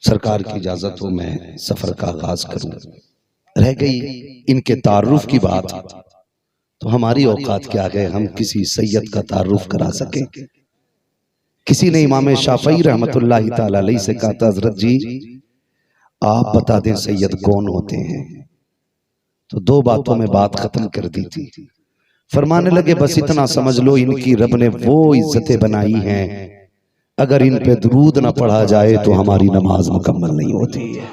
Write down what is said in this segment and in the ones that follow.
सरकार की इजाजत हो मैं सफर का आगाज करूं। रह गई इनके तारुफ की बात, तो हमारी औकात के आगे हम किसी सैयद का तारुफ करा सके। किसी ने इमाम शाफई रहमतुल्लाहि ताला अलैहि से कहा था, हजरत जी आप बता दें सैयद कौन होते हैं। तो दो बातों में बात खत्म कर दी थी। फरमाने लगे बस इतना समझ लो, इनकी रब ने वो इज्जतें बनाई हैं, अगर इन पे दुरूद ना पढ़ा जाए तो हमारी नमाज मुकम्मल नहीं होती है।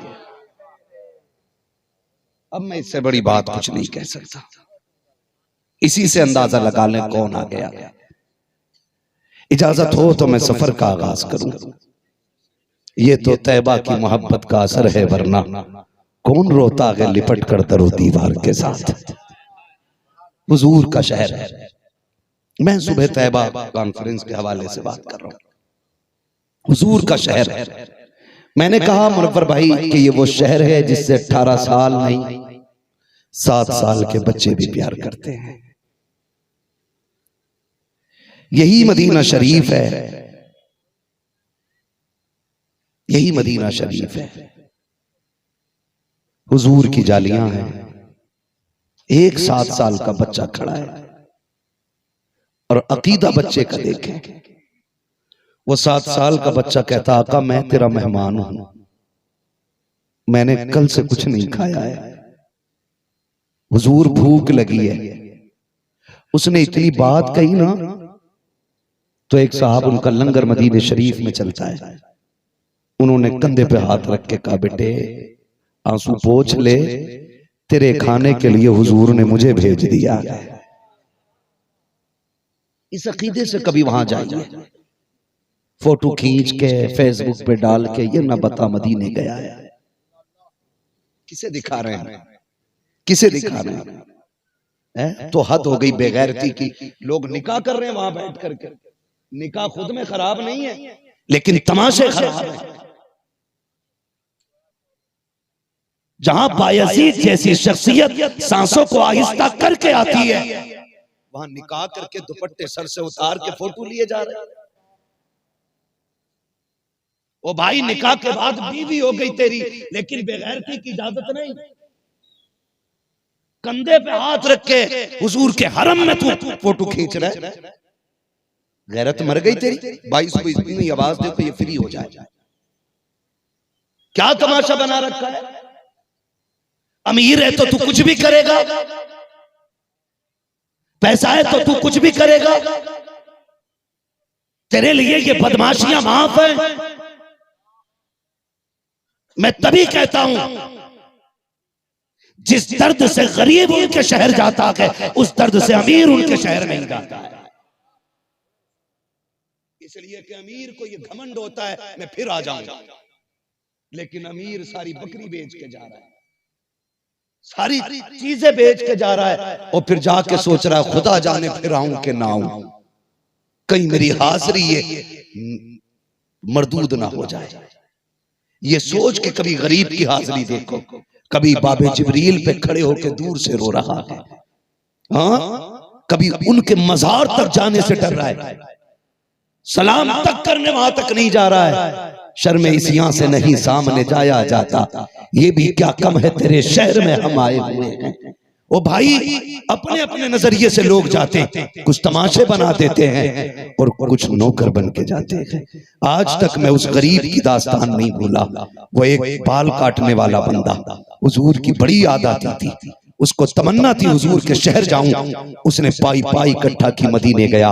अब मैं इससे बड़ी बात कुछ नहीं कह सकता, इसी से अंदाजा लगा लें कौन आ गया। इजाजत हो तो मैं सफर का आगाज करूं। ये तो तैबा की मोहब्बत का असर है, वरना कौन रोता है लिपट कर दरो दीवार के साथ। हुजूर का शहर है। मैं सुबह तैबा कॉन्फ्रेंस के हवाले से बात कर रहा हूं। हुजूर का शहर है। मैंने कहा मुनव्वर भाई कि ये वो शहर है जिससे 18 साल नहीं 7 साल के बच्चे भी प्यार करते हैं। यही मदीना शरीफ है, यही मदीना शरीफ है। हुजूर की जालियां हैं। एक 7 साल का बच्चा खड़ा है और अकीदा बच्चे का देखें। वो 7 साल का बच्चा कहता आका मैं तेरा मेहमान हूं, मैंने कल से कुछ नहीं खाया है, हुजूर भूख लगी है। उसने इतनी बात कही ना, तो एक साहब उनका लंगर मदीने शरीफ में चलता है, उन्होंने कंधे पे हाथ रख के कहा बेटे आंसू पोंछ ले, तेरे खाने के लिए हुजूर ने मुझे भेज दिया। इस अकीदे से कभी वहां जाइए, फोटो खींच के फेसबुक पे डाल के ये ना बता मदीने गया है। किसे दिखा रहे हैं, किसे दिखा रहे हैं? तो हद हो गई बेगैरती की। लोग निकाह कर रहे हैं वहां बैठ करके। निकाह खुद में खराब नहीं है, लेकिन तमाशे खराब है। जहां बायजीद जैसी शख्सियत सांसों को आहिस्ता करके आती है, वहां निकाह करके दुपट्टे सर से उतार के फोटो लिए जा रहे हैं। ओ भाई निकाह के बाद बीवी हो गई तेरी, लेकिन बेगैरती की इजाजत नहीं। कंधे पे हाथ रख के हुजूर के हरम में तू फोटो खींच रहा है, गैरत मर गई तेरी। 22 को इतनी आवाज दे तो ये फ्री हो जाए। क्या तमाशा बना रखा है? अमीर है तो तू कुछ भी करेगा, पैसा है तो तू कुछ भी करेगा, तेरे लिए ये बदमाशियां माफ है। मैं तभी कहता हूं जिस दर्द से गरीब उनके शहर जाता है, उस दर्द से अमीर उनके शहर नहीं जाता है। इसलिए कि अमीर को ये घमंड होता है मैं फिर आ जाऊंगा, लेकिन अमीर सारी बकरी बेच के जा रहा है, सारी चीजें बेच के जा रहा है, और फिर जाके सोच रहा है खुदा जाने फिर आऊं कि ना आऊं, कहीं मेरी हाजिरी ये मरदूद ना हो जाए। ये सोच के कभी गरीब की हाजिरी देखो, कभी बाबे जिब्रील पे खड़े होकर दूर से रो रहा है, हाँ कभी उनके मजार तक जाने से डर रहा है, सलाम तक करने वहां तक नहीं जा रहा है। शर्म इसियां से नहीं सामने जाया जाता, ये भी क्या कम है तेरे शहर में हम आए हुए हैं। ओ भाई अपने अपने नजरिए से लोग जाते हैं, कुछ तमाशे बना देते हैं और कुछ नौकर बन के जाते हैं। आज तक मैं उस गरीब की दास्तान नहीं भूला। वो एक बाल काटने वाला बंदा, हुजूर की बड़ी याद आती थी, उसको तमन्ना थी हुजूर के शहर जाऊं। उसने पाई पाई इकट्ठा की मदीने गया,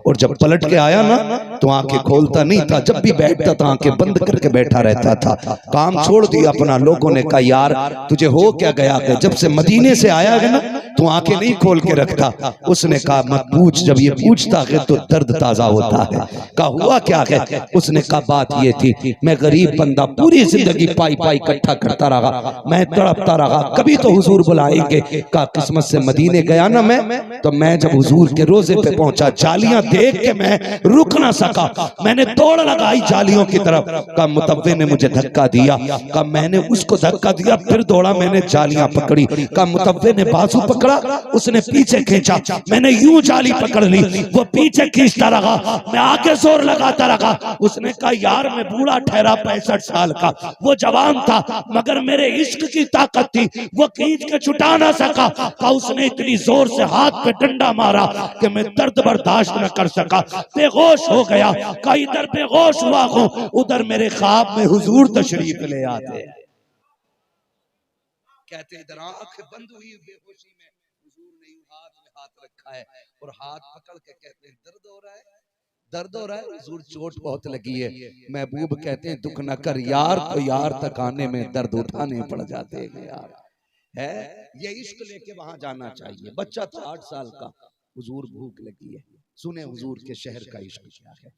और जब पलट के आया ना तो आंखें खोलता नहीं था, जब भी बैठता था आंखें बंद करके बैठा रहता था। काम छोड़ दिया अपना। लोगों ने कहा यार तुझे हो क्या गया है, जब से मदीने से आया है ना तू आंखें नहीं खोल के रखता। उसने कहा मत पूछ, जब ये पूछता है तो दर्द ताजा होता है। कहा हुआ क्या है? उसने कहा बात ये थी मैं गरीब बंदा पूरी जिंदगी पाई पाई इकट्ठा करता रहा, मैं तड़पता रहा, कभी तो हुजूर बुलाएंगे। का किस्मत से मदीने गया ना मैं, तो मैं जब हुजूर के रोजे पे पहुंचा, जालियां देख के मैं रुक ना सका, मैंने दौड़ लगाई जालियों की तरफ। का मुतव्वे ने मुझे धक्का दिया, का मैंने उसको धक्का दिया, फिर दौड़ा, मैंने जालियां पकड़ी। का मुतव्वे ने बाजू पकड़ पकड़ा, उसने पीछे खींचा, मैंने यूं जाली पकड़ ली, वो पीछे खींचता रहा, मैं आगे जोर लगाता रहा। उसने कहा यार मैं बूढ़ा ठहरा 65 साल का, वो जवान था, मगर मेरे इश्क की ताकत थी, वो खींच के छुटा ना सका। कहा उसने इतनी जोर से हाथ पे डंडा मारा कि मैं दर्द बर्दाश्त न कर सका, बेहोश हो गया। कहा इधर बेहोश हुआ हूं, उधर मेरे ख्वाब में हुजूर तशरीफ ले आते। कहते इधर आंख बंद हुई बेहोशी में, हुजूर ने हाथ में हाथ रखा है और हाथ पकड़ के कहते हैं दर्द हो रहा है, दर्द हो रहा है। हुजूर चोट बहुत लगी है। महबूब कहते हैं दुख न कर यार, तो यार तक आने में दर्द उठाने पड़ जाते हैं यार। है ये इश्क लेके वहां जाना चाहिए। बच्चा था 8 साल का, हुजूर भूख लगी है, सुने हुजूर के शहर का इश्क क्या है।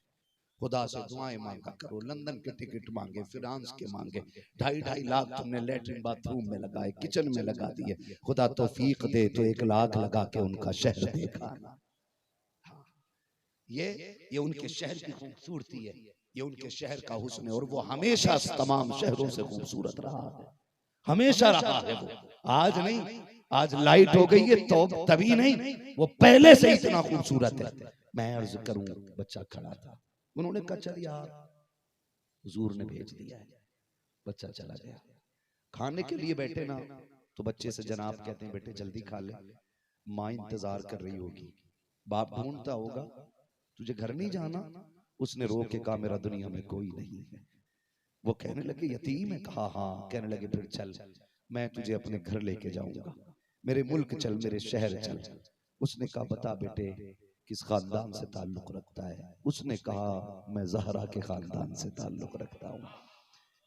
खुदा से दुआएं मांगा करो, लंदन के टिकट मांगे, फ्रांस के मांगे, 2.5 लाख तुमने लेटरिन बाथरूम में लगाए, किचन में लगा दिए। खुदा तौफीक दे तो 1 लाख लगा के उनका शहर देखा। ये उनके शहर की खूबसूरती है, ये उनके शहर का हुस्न है। और वो हमेशा तमाम शहरों से खूबसूरत रहा है, हमेशा रहा है वो। आज नहीं, आज लाइट हो गई है तो तभी नहीं, वो पहले से इतना खूबसूरत है। मैं अर्ज करूं, बच्चा खड़ा था, उन्होंने कहा चल यार, हुजूर ने भेज दिया है। बच्चा चला गया, खाने के लिए बैठे ना, तो बच्चे से जनाब कहते हैं बेटे जल्दी खा ले, माँ इंतजार कर रही होगी, बाप ढूंढता होगा, तुझे घर नहीं जाना। उसने रो के कहा मेरा दुनिया में कोई नहीं है। वो कहने लगे यतीम है? कहा हाँ। कहने लगे फिर चल, मैं तुझे अपने घर लेके जाऊंगा, मेरे मुल्क चल, मेरे शहर चल। उसने कहा बता बेटे किस खानदान से ताल्लुक रखता है? उसने कहा मैं ज़हरा के खानदान से ताल्लुक रखता हूँ।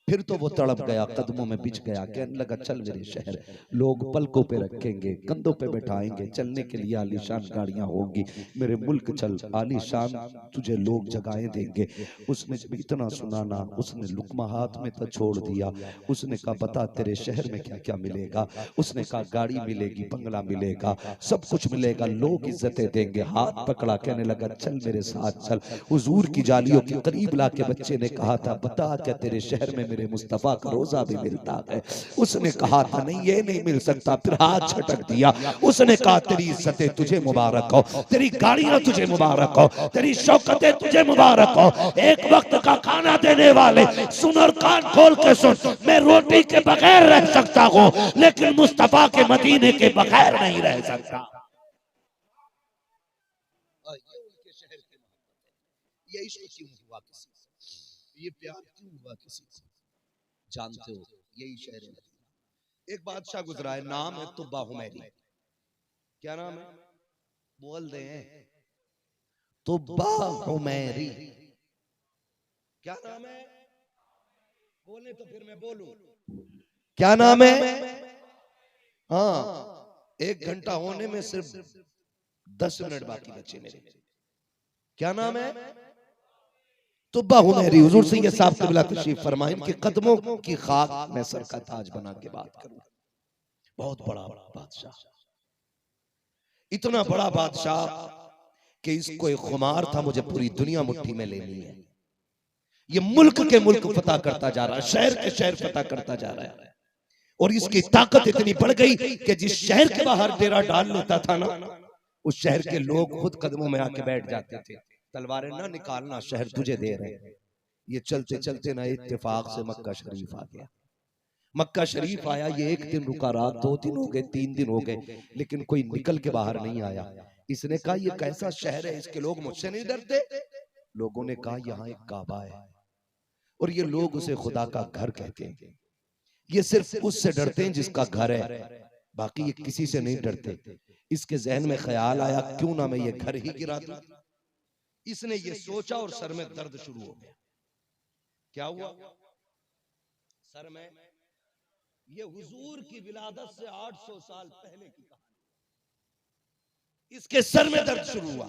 फिर तो वो तड़प गया, कदमों में बिछ गया, कहने लगा चल मेरे शहर, लोग पलकों पे रखेंगे, कंधों पे बैठाएंगे, चलने के लिए आलीशान गाड़ियां होंगी, मेरे मुल्क चल, आलीशान तुझे लोग जगहें देंगे। उसने जब इतना सुना ना, उसने लुकमा हाथ में तो छोड़ दिया। उसने कहा बता तेरे शहर में क्या क्या मिलेगा? उसने कहा गाड़ी मिलेगी, बंगला मिलेगा, सब कुछ मिलेगा, लोग इज्जतें देंगे। हाथ पकड़ा, कहने लगा चल मेरे साथ चल। हुजूर की जालियों के करीब लाके बच्चे ने कहा था बता क्या तेरे शहर में मेरे मुस्तफा का रोजा भी मिलता है? उसने कहा था नहीं ये नहीं मिल सकता। फिर हाथ झटक दिया। उसने कहा तेरी इज्जतें तुझे मुबारक हो, तेरी गाड़ियां तुझे मुबारक हो, तेरी शौकतें तुझे मुबारक हो। एक वक्त का खाना देने वाले सुन और कान खोल के सुन, मैं रोटी के बगैर रह सकता हूं, लेकिन मुस्तफा के मदीने के बगैर नहीं रह सकता। ये उनके शहर के मोहब्बत है। ये इश्क क्यों हुआ किसी से, ये प्यार क्यों हुआ किसी से, जानते हो? यही शहर है। एक बादशाह गुजरा है, नाम है तुब्बा हुमैरी। क्या नाम है? बोल दे, तुब्बा हुमैरी। क्या नाम है? बोले तो फिर मैं बोलूं। क्या नाम है? हाँ, 1 घंटा होने में सिर्फ 10 मिनट बाकी बचे मेरे। क्या नाम है? तुब्बा हुमैरी। हुजूर सैयद साहब क़िबला तशरीफ फरमाए, इनके कदमों की खाक में सर का ताज बना के बात करूं। बहुत बड़ा बादशाह, इतना बड़ा बादशाह कि इसको एक खुमार था, मुझे पूरी दुनिया मुट्ठी में लेनी है। ये मुल्क के मुल्क फतह करता जा रहा है, शहर के शहर फतह करता जा रहा है। और इसकी ताकत इतनी बढ़ गई कि जिस शहर के बाहर डेरा डाल लेता था ना, उस शहर के लोग खुद कदमों में आके बैठ जाते थे। तलवारें ना निकालना, शहर तुझे दे रहे हैं। ये चलते चलते ना इत्तेफाक से मक्का शरीफ आ गया। मक्का शरीफ आया, ये 1 दिन रुका, रात 2 दिन हो गए, 3 दिन हो गए, लेकिन कोई निकल के बाहर नहीं आया। इसने कहा ये कैसा शहर है, इसके लोग मुझसे नहीं डरते? लोगों ने कहा यहाँ एक काबा है और ये लोग उसे खुदा का घर कहते हैं। ये सिर्फ उससे डरते हैं जिसका घर है, बाकी ये किसी से नहीं डरते। इसके जहन में ख्याल आया क्यों ना मैं ये घर ही गिरा दूं। इसने ये सोचा और सर में दर्द शुरू हो गया। क्या हुआ? सर में, ये हुजूर की विलादत से 800 साल पहले की कहानी। इसके सर में दर्द शुरू हुआ।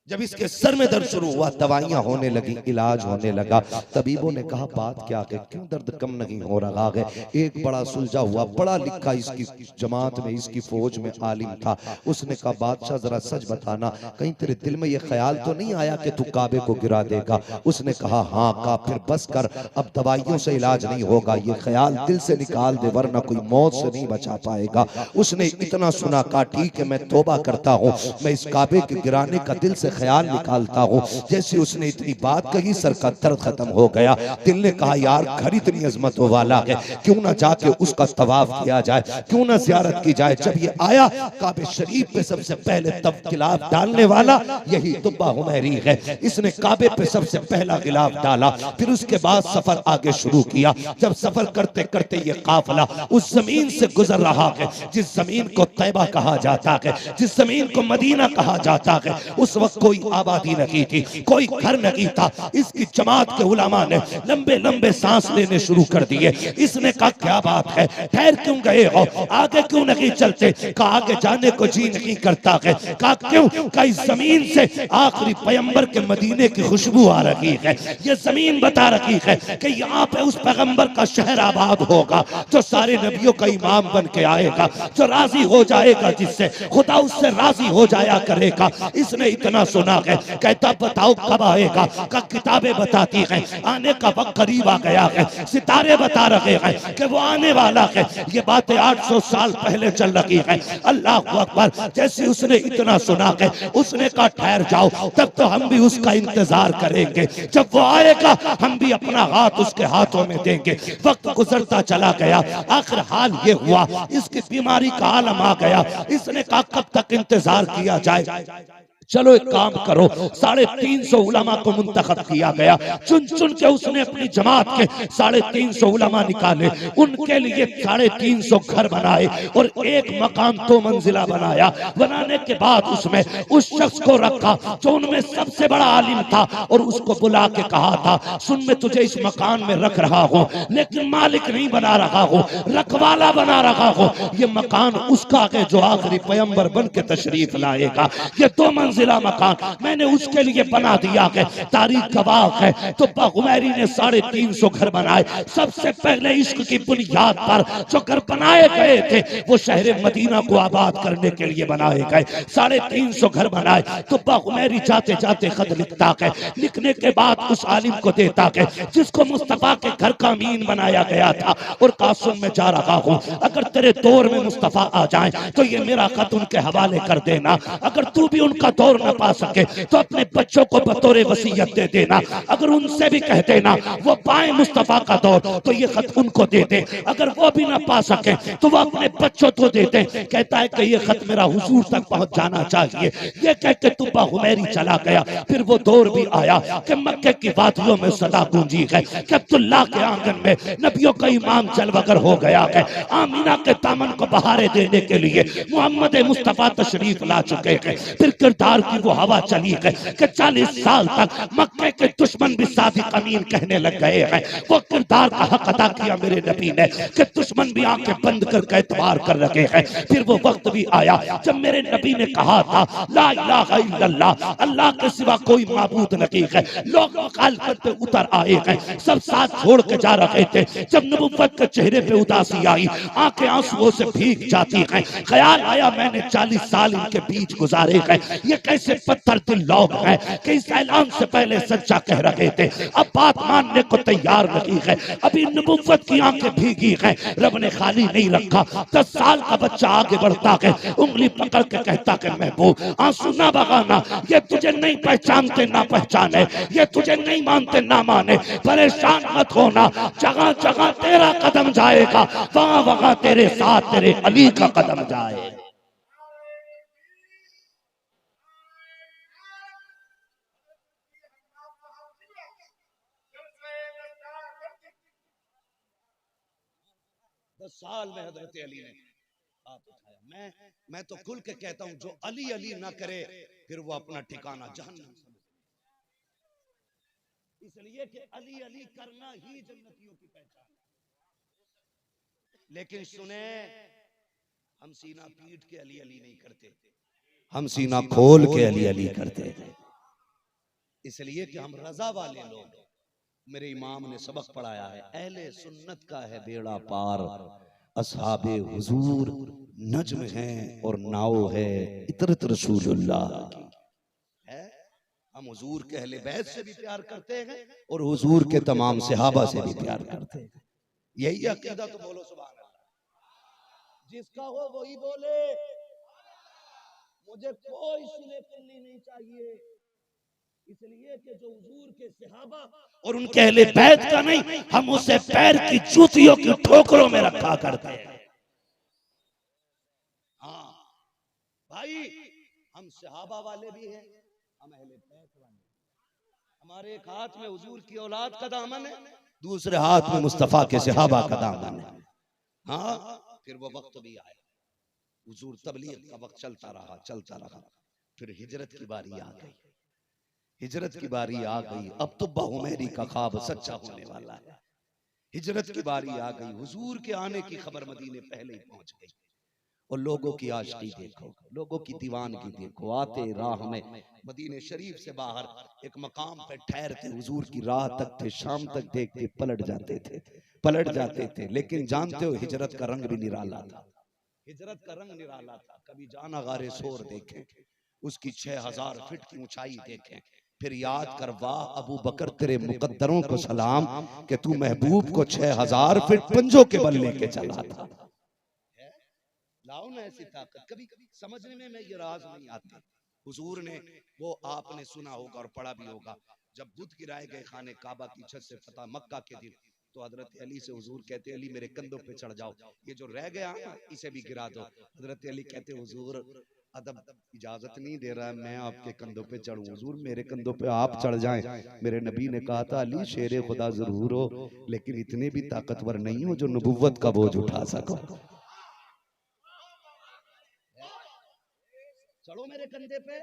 जब इसके सर में दर्द शुरू हुआ, दवाइयां होने लगी, इलाज होने लगा। तबीबों ने कहा बात क्या है, क्यों दर्द कम नहीं हो रहा है। एक बड़ा सुलझा हुआ, पढ़ा लिखा इसकी जमात में, इसकी फौज में आलिम था। उसने कहा बादशाह जरा सच बताना, कहीं तेरे दिल में ये ख्याल तो नहीं आया कि तू काबे को गिरा देगा। उसने कहा हाँ। कहा फिर बस कर, अब दवाइयों से इलाज नहीं होगा, ये ख्याल दिल से निकाल दे वरना कोई मौत से नहीं बचा पाएगा। उसने इतना सुना, कहा ठीक है मैं तौबा करता हूँ, मैं इस काबे के गिराने का दिल से ख्याल निकालता हूँ। जैसे उसने इतनी बात कही, सर का दर्द खत्म हो गया। दिल ने कहा यार घर इतनी अजमतों वाला है, क्यों ना जाके उसका तवाफ किया जाए, क्यों ना जियारत की जाए। जब ये आया, काबे शरीफ पे सबसे पहले तब गिलाफ डालने वाला यही तुब्बा हुमैरी है। इसने काबे पे सबसे पहला गिलाफ डाला, फिर उसके बाद सफर आगे शुरू किया। जब सफर करते करते ये काफिला उस जमीन से गुजर रहा है जिस जमीन को तैबा कहा जाता है, जिस जमीन को मदीना कहा जाता है, उस वक्त कोई आबादी नहीं थी, कोई घर नहीं था। इसकी जमात के उलमा ने लंबे लंबे सांस लेने शुरू कर दिए। इसने कहा क्या बात है, ठहर क्यों गए हो, आगे क्यों नहीं चलते। कहा आगे जाने को जी नहीं करता है। कहा क्यों, कई जमीन से आखिरी पैगंबर के मदीने की खुशबू आ रही है। ये जमीन बता रही है कि यहाँ पे उस पैगंबर का शहर आबाद होगा, जो सारे नबियों का इमाम बन के आएगा, जो राजी हो जाएगा, जिससे खुदा उससे राजी हो जाया करेगा। इसने इतना सुना है, कहता बताओ कब आएगा। का किताबें बताती हैं आने का वक्त करीब आ गया है, सितारे बता रहे हैं कि वो आने वाला है। ये बातें 800 साल पहले चल रही है। अल्लाह अकबर। जैसे उसने इतना सुना है, उसने कहा ठहर जाओ, तब तो हम भी उसका इंतजार करेंगे। जब वो आएगा हम भी अपना हाथ उसके हाथों में देंगे। वक्त गुजरता चला गया, आखिर हाल ये हुआ, इसकी बीमारी का आलम आ गया। इसने कहा कब तक इंतजार किया जाए, चलो एक काम करो। 350 उलमा को मुंतखब किया गया, चुन चुन के उसने अपनी जमात के 350 उलमा निकाले, उनके लिए 350 घर बनाए और एक मकान 2 मंजिला बनाया। बनाने के बाद उसमें उस शख्स को रखा जो उनमें सबसे बड़ा आलिम था और उसको बुला के कहा था सुन मैं तुझे इस मकान में रख रहा हूँ, लेकिन मालिक नहीं बना रहा हूँ, रखवाला बना रहा हूँ। ये मकान उसका है जो आखिरी पैगंबर बन के तशरीफ लाएगा। ये 2 मंजिला मकान मैंने उसके लिए बना दिया है। तारीख गवाह है। तो हुमैरी ने 350 घर बनाए। सबसे पहले इश्क की बुनियाद पर जो घर बनाए गए थे वो शहर मदीना को आबाद करने के लिए बनाए गए। 350 घर बनाए। तो हुमैरी जाते जाते खत लिखता है, लिखने के बाद उस आलिम को देता है जिसको मुस्तफा के घर का अमीन बनाया गया था, और कासुम में जा रहा हूँ, अगर तेरे दौर में मुस्तफा आ जाए तो ये मेरा खत उनके हवाले कर देना। अगर तू भी उनका दौर न पा सके तो अपने बच्चों को बतौर वसीयत दे देना। अगर उनसे भी कह देना वो पाए मुस्तफा का दौर तो ये खत उनको दे दे। अगर वो भी ना पा सके तो वो अपने बच्चों को दे दे। कहता है कि ये खत मेरा हुजूर तक पहुंच जाना चाहिए। ये कह के तुब्बा हुमैरी चला गया। फिर वो दौर भी आया कि मक्के की वादियों में सदा गूंजी है कि अब्दुल्लाह के आंगन में नबियों का इमाम जलवगर हो गया है। आमीना के दामन को बहारे देने के लिए मोहम्मद मुस्तफा तशरीफ ला चुके हैं। फिर किरदार की वो हवा चली है कि 40 साल तक मक्के के दुश्मन भी सादिक अमीन कहने लग गए हैं। वो किरदार का हक अदा किया मेरे नबी ने कि दुश्मन भी आंखें बंद करके एतबार कर रखे हैं। फिर वो वक्त भी आया जब मेरे नबी ने कहा था ला इलाहा इल्लल्लाह, अल्लाह के सिवा कोई माबूद नहीं है। लोग मुखालफत पे उतर आए हैं, सब साथ छोड़ के जा रहे थे। जब नबुव्वत के चेहरे पे उदासी आई, आंखें आंसुओं से भीग जाती हैं। ख्याल आया मैंने 40 साल इनके बीच गुजारे हैं, ये कैसे पत्थर दिल लोग हैं कि इस ऐलान से पहले सच्चा कह रहे थे, अब बात मानने को तैयार नहीं है। अभी नबुव्वत की आंखें भीगी हैं, रब ने खाली नहीं रखा। 10 साल का बच्चा आगे बढ़ता है, उंगली पकड़ के कहता कि महबूब आंसू ना बगाना, ये तुझे नहीं पहचानते ना पहचाने, ये तुझे नहीं मानते ना माने। परेशान मत होना, जगह जगह तेरा कदम जाएगा, वहां वहां तेरे साथ तेरे अली का कदम जाए। 10 साल में हजरत अली ने हाथ उठाया। मैं तो खुल के कहता हूं जो अली अली ना करे फिर वो अपना ठिकाना जहन्नम समझे। इसलिए कि अली अली करना ही जन्नतियों की पहचान। लेकिन सुने, हम सीना पीट के अली अली नहीं करते, हम सीना खोल के अली अली करते हैं। इसलिए कि हम रजा वाले लोग। मेरे इमाम ने सबक पढ़ाया है, अहले सुन्नत का है बेड़ा पार, असहाबे हुजूर नज्म है और नाव है इतरत रसूलुल्लाह की है। हम हुजूर के अहले बैत से भी प्यार करते हैं और हुजूर के तमाम सहाबा से भी प्यार करते हैं। यही अकीदा तो बोलो सुभान अल्लाह। जिसका हो वही बोले, मुझे कोई सुने करनी नहीं चाहिए, इसलिए कि जो हुजूर के सहाबा और उनके अहले बैत का नहीं, हम उसे पैर की जूतियों की ठोकरों में रखा करते हैं। हाँ भाई, हम सहाबा वाले भी हैं, हम अहले बैत वाले। हमारे एक हाथ में हुजूर की औलाद का दामन है, दूसरे हाथ में मुस्तफा के सहाबा का दामन है। हाँ, फिर वो वक्त भी आया, हुजूर तबलीग का वक्त चलता रहा, फिर हिजरत की बारी आ गई। हिजरत की बारी आ गई, अब तो बहुमेरी का ख्वाब सच्चा होने वाला है। हिजरत की बारी आ गई, हुजूर के आने की खबर मदीने पहले ही पहुंच गई। और लोगों की आशिकी देखो, लोगों की दीवानगी देखो, आते राह में मदीने शरीफ से बाहर एक मकाम पे ठहरते, हुजूर की राह तक थे, शाम तक देखते, पलट जाते थे। लेकिन जानते हो हिजरत का रंग भी निराला था, हिजरत का रंग निराला था। कभी जाना गारे सोर देखें, उसकी 6000 फीट की ऊंचाई देखें, फिर याद कर वाह अबू बकर तेरे मुकद्दरों को सलाम कि तू महबूब को 6000 फीट पंजों के बल लेके चला था। लाओ ना ऐसी ताकत, कभी कभी समझने में ये राज नहीं आते। हुजूर ने, वो आपने सुना होगा और पढ़ा भी होगा, जब बुत गिराए गए खाने काबा की छत से फतह मक्का के दिन, तो हजरत अली से हुजूर कहते अली मेरे कंधों पे चढ़ जाओ, ये जो रह गया इसे भी गिरा दो। हजरत अली कहते हुजूर अदब इजाजत नहीं दे रहा है मैं आपके कंधों पे चढ़ूं, हुजूर मेरे कंधों पे आप चढ़ जाएं। मेरे नबी ने कहा था अली शेरे खुदा जरूर हो, लेकिन इतने भी ताकतवर नहीं हो जो नबुव्वत का बोझ उठा सको। चढ़ो मेरे कंधे पे,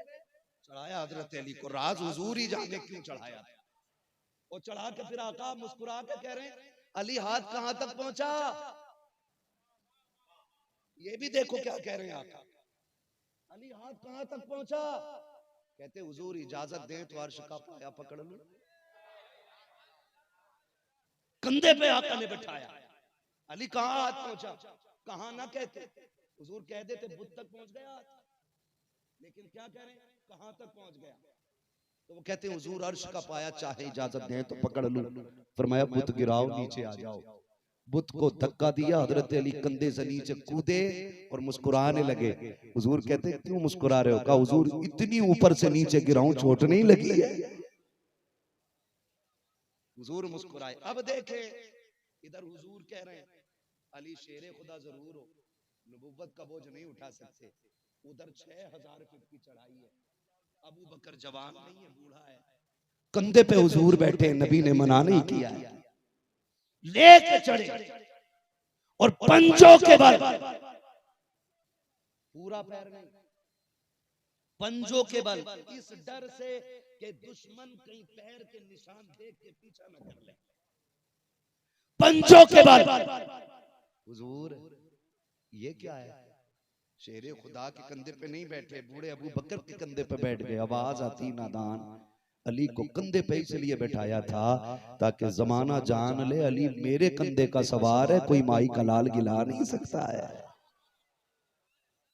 चढ़ाया हजरत अली को, राज हुजूर ही जाने क्यों चढ़ाया। और चढ़ा के फिर आका मुस्कुरा के कह रहे हैं अली हाथ कहां तक पहुंचा, ये भी देखो क्या कह रहे हैं आका, अली हाथ कहां तक पहुंचा। कहते हुजूर इजाजत दें तो अर्श का पाया पकड़ लूं। कंधे पे आका ने बैठाया, अली कहां हाथ पहुंचा, कहां ना कहते, हुजूर कह देते बुत तक पहुंच गया, लेकिन क्या कह रहे हैं कहां तक पहुंच गया। तो वो कहते हैं हुजूर अर्श का पाया चाहे इजाजत दें तो पकड़ लूं। फरमाया बुत गिराओ नीचे आ जाओ। बुत को धक्का दिया, हजरत अली कंधे से नीचे कूदे और मुस्कुराने लगे। हुजूर कहते क्यों मुस्कुरा रहे हो, कहा हुजूर इतनी ऊपर से नीचे गिराऊं चोट नहीं लगी है। हुजूर मुस्कुराए। अब देखे इधर हुजूर कह रहे हैं अली शेरे खुदा जरूर हो, नबुव्वत का बोझ नहीं उठा सकते, उधर 6000 फीट की चढ़ाई है, अबू बकर जवान नहीं है बूढ़ा है, कंधे पे हुजूर बैठे, नबी ने मना नहीं किया, लेके चढ़े और पंजों के बल, पूरा पैर नहीं, पंजों के बल, इस डर से कि दुश्मन कहीं पैर के निशान देख के पीछा न कर ले, पंजों के बल। हुजूर ये क्या है, शेरे खुदा के कंधे पे नहीं बैठे, बूढ़े अबू बकर के कंधे पे बैठ गए। आवाज आती नादान, अली को कंधे पे इसलिए बैठाया था ताकि जमाना जान ले अली मेरे कंधे का सवार है, कोई माई का लाल गिला नहीं सकता है।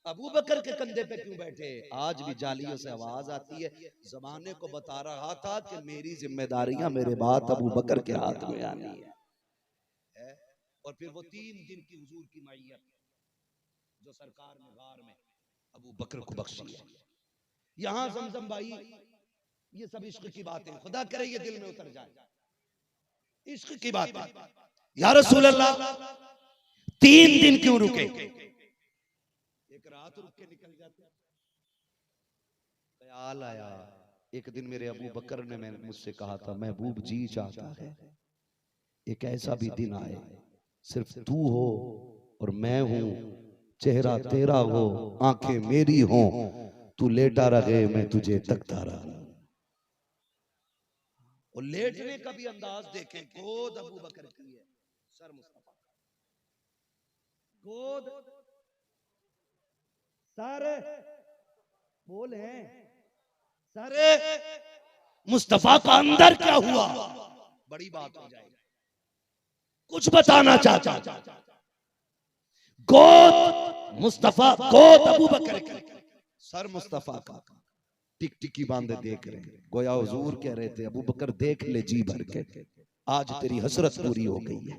अबू बकर के कंधे पे क्यों बैठे, आज भी जालियों से आवाज आती है, जमाने को बता रहा था कि मेरी जिम्मेदारियां मेरे बाद अबू बकर के हाथ में आनी है। और फिर वो 3 दिन की हुजूर की मैयत जो सरकार ने गार में अबू बकर को बख्शी है। यहां जमजम भाई ये सब इश्क की बातें, खुदा करे ये दिल में उतर जाए, इश्क की बातें। या रसूल अल्लाह 3 दिन क्यों रुके, एक रात रुक के निकल जाते। ख्याल आया एक दिन मेरे अबू बकर ने मुझसे कहा था महबूब जी चाहता है एक ऐसा भी दिन आए सिर्फ तू हो और मैं हूं, चेहरा तेरा हो आंखें मेरी हो, तू लेटा रहे मैं तुझे तकता रहा। और लेटने का भी अंदाज देखें, गोद अबू बकर की है, सर मुस्तफा गोद, सर बोले सर मुस्तफा का अंदर क्या हुआ, बड़ी बात हो जाएगी। कुछ बताना चाहता, गोद मुस्तफा, गोद अबू बकर की, सर मुस्तफा का, टिकटिकी बांधे देख रहे हैं। गोया हुजूर कह रहे थे अबू बकर देख ले जी भर के, आज तेरी हसरत पूरी हो गई है।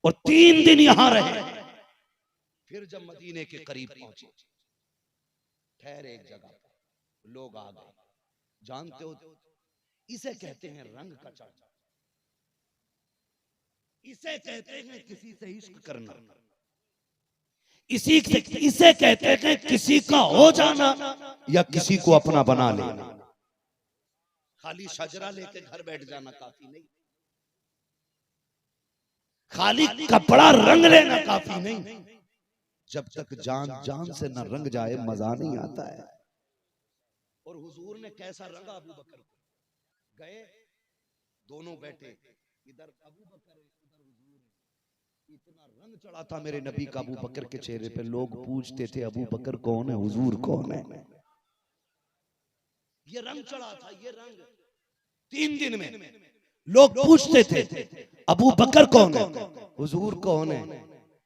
और 3 दिन यहां रहे। फिर जब मदीने के करीब पहुंचे, ठहरे एक जगह, लोग आ गए। जानते हो इसे कहते हैं रंग का चढ़ना, इसे कहते हैं किसी से इश्क करना, इसे कहते हैं किसी का हो जाना या किसी को अपना बना लेना। खाली शजरा लेके घर बैठ जाना काफी नहीं, खाली कपड़ा रंग लेना काफी नहीं। जब तक जान जान से न रंग जाए मजा नहीं आता है। और हुजूर ने कैसा रंगा अबू बकर को। गए, दोनों बैठे, इधर अबू बकर इधर हुजूर। इतना रंग चढ़ा था मेरे नबी का अबू बकर के चेहरे पे, लोग पूछते थे अबू बकर कौन है, हुजूर कौन है। ये रंग चढ़ा था, ये रंग 3 दिन में लोग पूछते थे अबू बकर कौन है, हुजूर कौन है।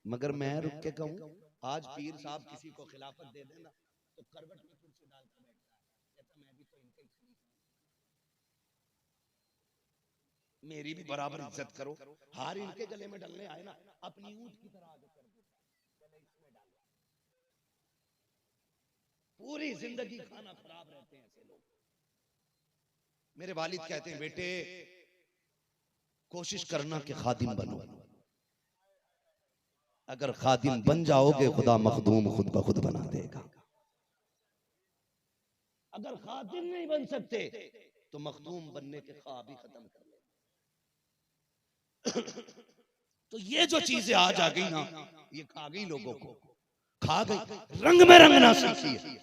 मगर मैं रुक के कहूं, आज पीर साहब किसी को खिलाफत दे देना तो करवट में कुर्सी डाल के बैठता है, कहता मैं भी तो इनके ही, मेरी भी बराबर इज्जत करो। हार इनके गले में डालने आए ना, अपनी ऊंट की तरह आगे कर दो, गले इसमें डाल। पूरी जिंदगी खाना खराब रहते हैं ऐसे लोग। मेरे वालिद कहते हैं बेटे कोशिश करना कि खादिम बनो, अगर खादिम बन जाओगे खुदा मखदूम खुद ब खुद बना देगा। अगर खादिम नहीं बन सकते तो मखदूम बनने के ख्वाब ही खत्म कर ले। तो ये जो चीजें आज आ गई ना, ये खा गई लोगों को, खा गई। रंग में रंगना सीखिए।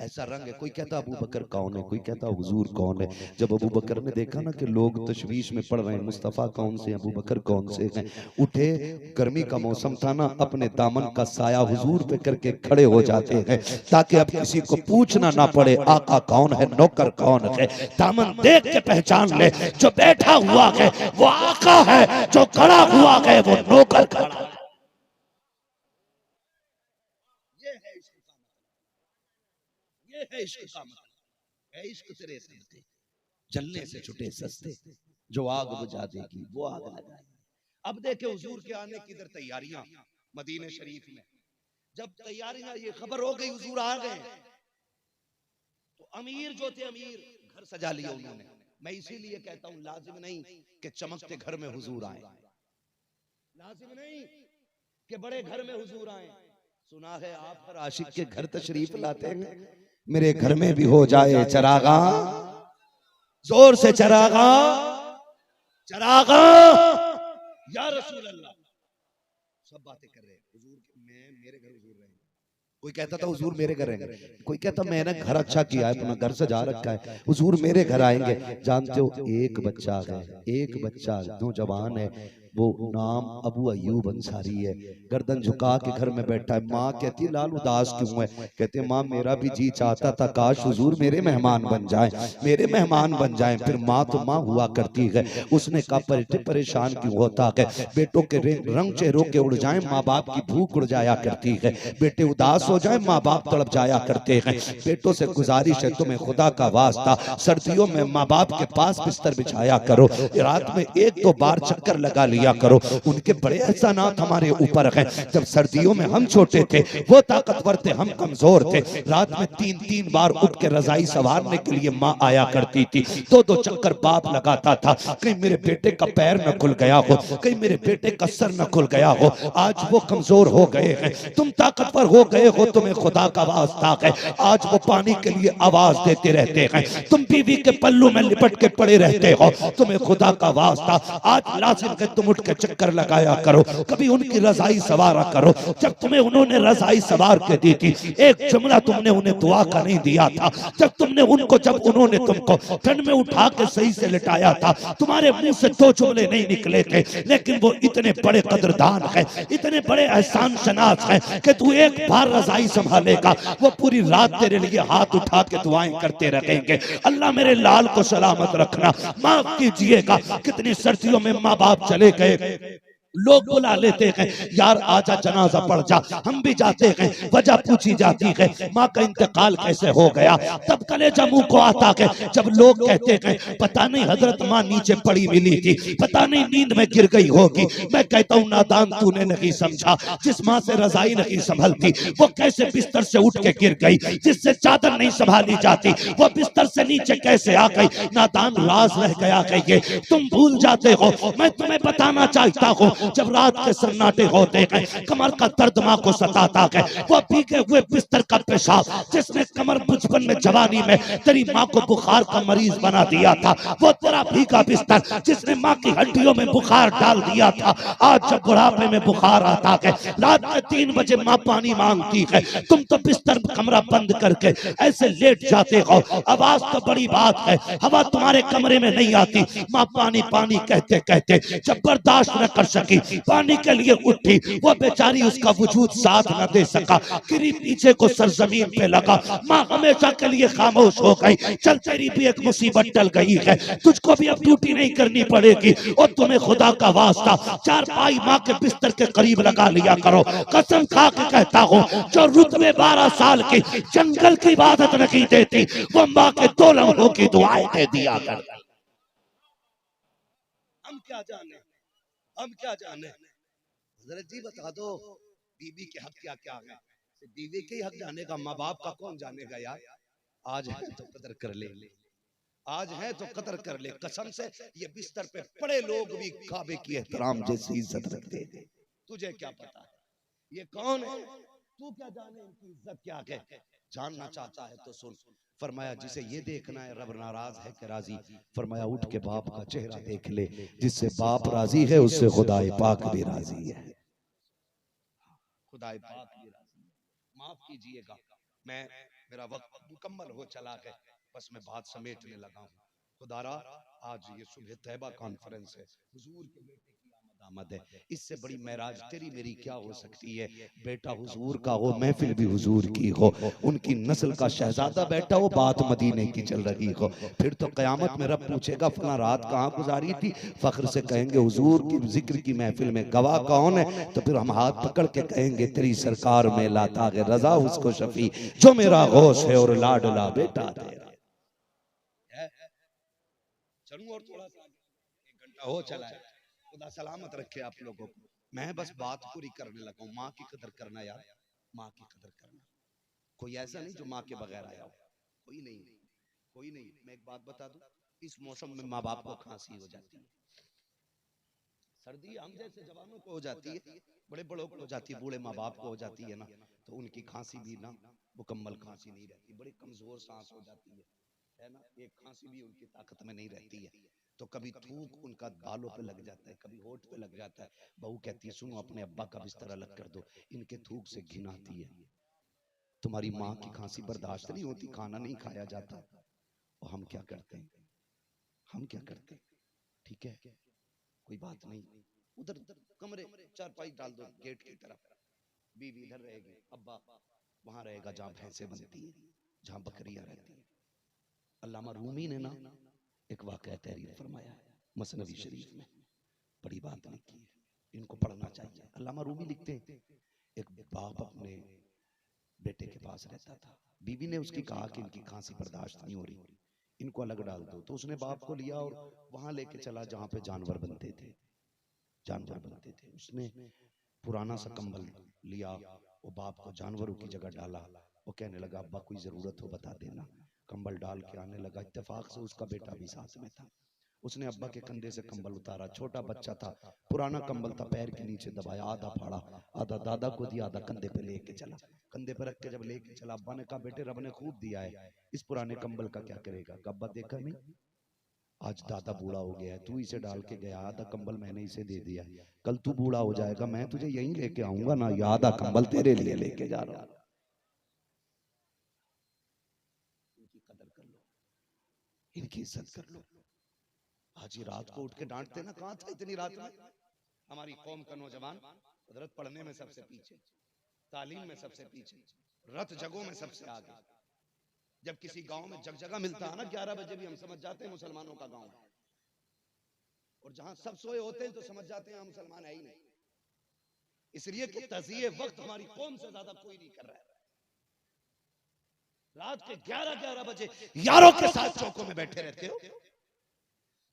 ऐसा रंग है, कोई कहता अबू बकर कौन है, कोई कहता हुजूर कौन है। जब अबू बकर ने देखा ना कि लोग तशवीश में पड़ रहे हैं, मुस्तफ़ा कौन से, अबू बकर कौन से हैं, उठे। गर्मी का मौसम था ना, अपने दामन का साया हुजूर पे करके खड़े हो जाते हैं ताकि अब किसी को पूछना ना पड़े आका कौन है, नौकर कौन है। दामन देख के पहचान ले, जो बैठा हुआ है वो आका है, जो खड़ा हुआ है वो नौकर खड़ा है। है इश्क का मतलब, है इश्क तेरे सस्ते, जलने से छुटे सस्ते, जो आग बुझा देगी वो आग लगाए। अब देखे हुजूर के आने की इधर तैयारियां मदीने शरीफ में। जब तैयारियां ये खबर हो गई हुजूर आ गए, तो अमीर जो थे अमीर घर सजा लिया उन्होंने। मैं इसीलिए कहता हूं लाजिम नहीं कि चमकते घर में हुजूर आए, लाजिम नहीं कि बड़े घर में हुजूर आए। सुना है आप हर आशिक के घर तशरीफ लाते हैं, मेरे घर में भी हो जाए चरागा, जोर से चरागा, चरागा या रसूल अल्लाह। सब बातें कर रहे हैं हुजूर, मैं मेरे घर हुजूर रहेंगे। कोई कहता था हुजूर मेरे घर रहेंगे, कोई कहता मैंने घर अच्छा किया है, अपना घर सजा रखा है, हुजूर मेरे घर आएंगे। जानते हो एक बच्चा है, एक बच्चा नौजवान है, वो नाम अबू अयूब अंसारी है, गर्दन झुका के घर में बैठा है। माँ कहती लाल उदास क्यों है, कहते माँ मेरा भी जी चाहता था काश हुजूर मेरे मेहमान बन जाएं, मेरे मेहमान बन जाएं। फिर माँ तो माँ हुआ करती है, उसने कहा परेशान क्यों होता है, बेटों के रंग चेहरों के उड़ जाएं, माँ बाप की भूख उड़ जाया करती है, बेटे उदास हो जाए माँ बाप तड़प जाया करते हैं। बेटों से गुजारिश है तुम्हें खुदा का वास्ता, सर्दियों में माँ बाप के पास बिस्तर बिछाया करो, रात में 1-2 बार चक्कर लगा लिया करो, उनके बड़े एहसानात हमारे ऊपर हैं। जब सर्दियों में हम छोटे थे वो ताकतवर थे, हम कमजोर थे, रात में 3-3 बार उठ के रजाई संवारने के लिए माँ आया करती थी, 2-2 चक्कर बाप लगाता था, कहीं मेरे बेटे का पैर न खुल गया हो, कहीं मेरे बेटे का सर न खुल गया हो। आज वो कमजोर हो गए हैं, तुम ताकतवर हो गए हो, तुम्हें खुदा का वास्ता है, आज वो पानी के लिए आवाज देते रहते हैं, तुम बीवी के पल्लू में लिपट के पड़े रहते हो, तुम्हें खुदा का वास्ता आज लाजिम है तुम उठ के चक्कर लगाया करो, कभी उनकी रजाई सवारा करो। जब तुम्हें उन्होंने रजाई सवार के दी थी, एक जुमला तुमने उन्हें दुआ का नहीं दिया था। जब तुमने उनको, जब उन्होंने तुमको ठंड में उठा के सही से लिटाया था, तुम्हारे मुंह से दो जुमले नहीं निकले थे, लेकिन वो इतने बड़े कदरदान है, इतने बड़े एहसान शनास है कि तू एक बार रजाई संभालेगा, वो पूरी रात तेरे लिए हाथ उठा के दुआएं करते रहेंगे। अल्लाह मेरे लाल को सलामत रखना, माफ कीजिएगा। कितनी सर्दियों में माँ बाप चले गए, लोग बुला लेते हैं, यार आजा जनाजा पढ़ जा, हम भी जाते हैं, वजह पूछी जाती है, माँ का इंतकाल कैसे हो गया, तब कलेजा मुंह को आता है जब लोग कहते हैं पता नहीं हजरत माँ नीचे पड़ी मिली थी, पता नहीं नींद में गिर गई होगी। मैं कहता हूँ नादान तूने नहीं समझा, जिस माँ से रजाई नहीं संभलती वो कैसे बिस्तर से उठ के गिर गई, जिससे चादर नहीं संभाली जाती वो बिस्तर से नीचे कैसे आ गई। नादान राज रह गया है ये, तुम भूल जाते हो। मैं तुम्हें बताना चाहता हूँ, जब रात के सन्नाटे होते हैं, कमर का दर्द माँ को सताता है, वो भीगे हुए बिस्तर का पेशाब जिसने कमर बचपन में जवानी में तेरी माँ को बुखार का मरीज बना दिया था, वो तेरा भीगा बिस्तर जिसने माँ की हड्डियों में बुखार डाल दिया था, आज जब बुढ़ापे में बुखार आता है, रात के 3 बजे माँ पानी मांगती है, तुम तो बिस्तर कमरा बंद करके ऐसे लेट जाते हो। आवाज तो बड़ी बात है, हवा तुम्हारे कमरे में नहीं आती, माँ पानी पानी कहते कहते जब बर्दाश्त न कर सकी, पानी के लिए उठी, वो बेचारी उसका वजूद साथ न दे सका, गिरी पीछे को सरजमीन पे लगा, माँ हमेशा के लिए खामोश हो गई। चल तेरी भी एक मुसीबत टल गई है, तुझको भी अब ड्यूटी नहीं करनी पड़ेगी, और तुम्हें खुदा का वास्ता चारपाई माँ के बिस्तर के करीब लगा लिया करो। कसम खा के कहता हूँ, जो रुतबे 12 साल की जंगल की इबादत नहीं देती, वो माँ के 2 लम्हों की दुआएं दे दिया कर। हम क्या जाने, हम क्या जाने। हजरत जी बता दो, बीवी के हक क्या क्या है? बीवी के हक जाने का माँ बाप का कौन जानेगा यार। आज है तो कदर कर ले, आज है तो कदर कर ले। कसम से ये बिस्तर पे पड़े लोग भी काबे की एहतराम जैसी इज्जत रखते हैं। तुझे क्या पता है ये कौन है, तू क्या जाने इनकी इज्जत क्या है। जानना चाहता है तो सुन। फरमाया जिसे ये देखना है रब नाराज है कि राजी, फरमाया उठ के बाप का चेहरा देख ले, जिससे बाप राजी है उससे खुदाए पाक भी राजी है, खुदाए पाक भी राजी है। माफ कीजिएगा, मैं मेरा वक्त मुकम्मल हो चला है, बस मैं बात समेटने लगा हूँ। खुदारा आज ये सुबह तैबा कॉन्फ्रेंस है, हुजूर के बेटे की आमद है, इससे बड़ी महराज तेरी मेरी क्या हो सकती है। बेटा हुजूर का हो, महफिल भी हुजूर की हो, उनकी नस्ल का शहजादा बैठा हो, बात मदीने की चल रही हो, फिर तो कयामत में रब पूछेगा फला रात कहाँ गुजारी थी, फख्र से कहेंगे हुजूर की जिक्र की महफिल में, गवाह कौन है, तो फिर हम हाथ पकड़ के कहेंगे तेरी सरकार में लाता है रजा उसको शफी, जो मेरा गौस है और लाडला बेटा तेरा। चलूं और थोड़ा सा, 1 घंटा हो चला है, खुदा सलामत रखे आप लोगों को। मैं बस बात पूरी करने लगा हूँ। माँ की कदर करना यार, माँ की कदर करना। कोई ऐसा नहीं जो माँ के बगैर आया हो, कोई नहीं, कोई नहीं। मैं एक बात बता दूं, इस मौसम में माँ बाप को खांसी हो जाती है, सर्दी हम जैसे जवानों को हो जाती है, बड़े बड़ों को हो जाती है, बूढ़े माँ बाप को हो जाती है ना, तो उनकी खांसी भी ना मुकम्मल खांसी नहीं रहती, बड़ी कमजोर सांस हो जाती है ना, एक खांसी भी उनकी ताकत में नहीं रहती है। तो कभी थूक उनका बालों पे लग जाता है, कभी होठ पे लग जाता है। बहू कहती है सुनो अपने अब्बा का बिस्तर अलग कर दो, इनके थूक से घिन आती है। तुम्हारी माँ की खांसी बर्दाश्त नहीं होती, खाना नहीं खाया जाता, और हम क्या करते हैं, हम क्या करते हैं। ठीक है कोई बात नहीं, उधर कमरे चारपाई डाल दो गेट की तरफ, बीवी इधर रहेगी, अब्बा वहां रहेगा जहां भैंसे बनती है, जहां बकरियां रहती है। अल्लामा रूमी ने ना एक वाकया तहरीर फरमाया है मसनवी शरीफ में, बड़ी बात लिखी है, इनको पढ़ना चाहिए। अल्लामा रूमी लिखते हैं एक बाप अपने बेटे के पास रहता था, बीवी ने उसकी कहा कि इनकी खांसी बर्दाश्त नहीं हो रही, इनको अलग डाल दो। तो उसने बाप को लिया और वहां लेके चला जहां पे जानवर बनते थे, जानवर बनते थे। उसने पुराना सा कंबल लिया, वो बाप को जानवरों की जगह डाला, वो कहने लगा अब्बा कोई जरूरत हो बता देना। कंबल डाल के आने लगा, इत्तेफाक से उसका बेटा भी साथ में था। उसने अब्बा के कंधे से कंबल उतारा, छोटा बच्चा था, पुराना कंबल था, पैर के नीचे दबाया, आधा फाड़ा, आधा दादा को दिया, आधा कंधे पे लेके चला। कंधे पे रख के जब लेके चला, अब्बा ने कहा बेटे रब ने खूब दिया है, इस पुराने कंबल का क्या करेगा। अब्बा देखा नहीं, आज दादा बूढ़ा हो गया है, तू इसे डाल के गया, आधा कंबल मैंने इसे दे दिया, कल तू बूढ़ा हो जाएगा, मैं तुझे यहीं लेके आऊंगा ना, ये आधा कंबल तेरे लिए लेके जा रहा हूं। इनकी कदर कर लो, इनकी इज्जत कर लो। आज ये रात को उठ के डांटते ना, कहां था इतनी रात में? हमारी कौम का नौजवान कुदरत पढ़ने में सबसे पीछे, तालीम में सबसे पीछे, रत जगहों में सबसे आगे। जब किसी गांव में जगजगा मिलता है ना 11 बजे भी, हम समझ जाते हैं मुसलमानों का गांव है, और जहां सब सोए होते हैं तो समझ जाते हैं मुसलमान है ही नहीं। इसलिए कि तज़िये वक्त हमारी कौम से ज्यादा कोई नहीं कर रहा है। रात के 11-11 बजे यारों के साथ चौकों में बैठे रहते हो,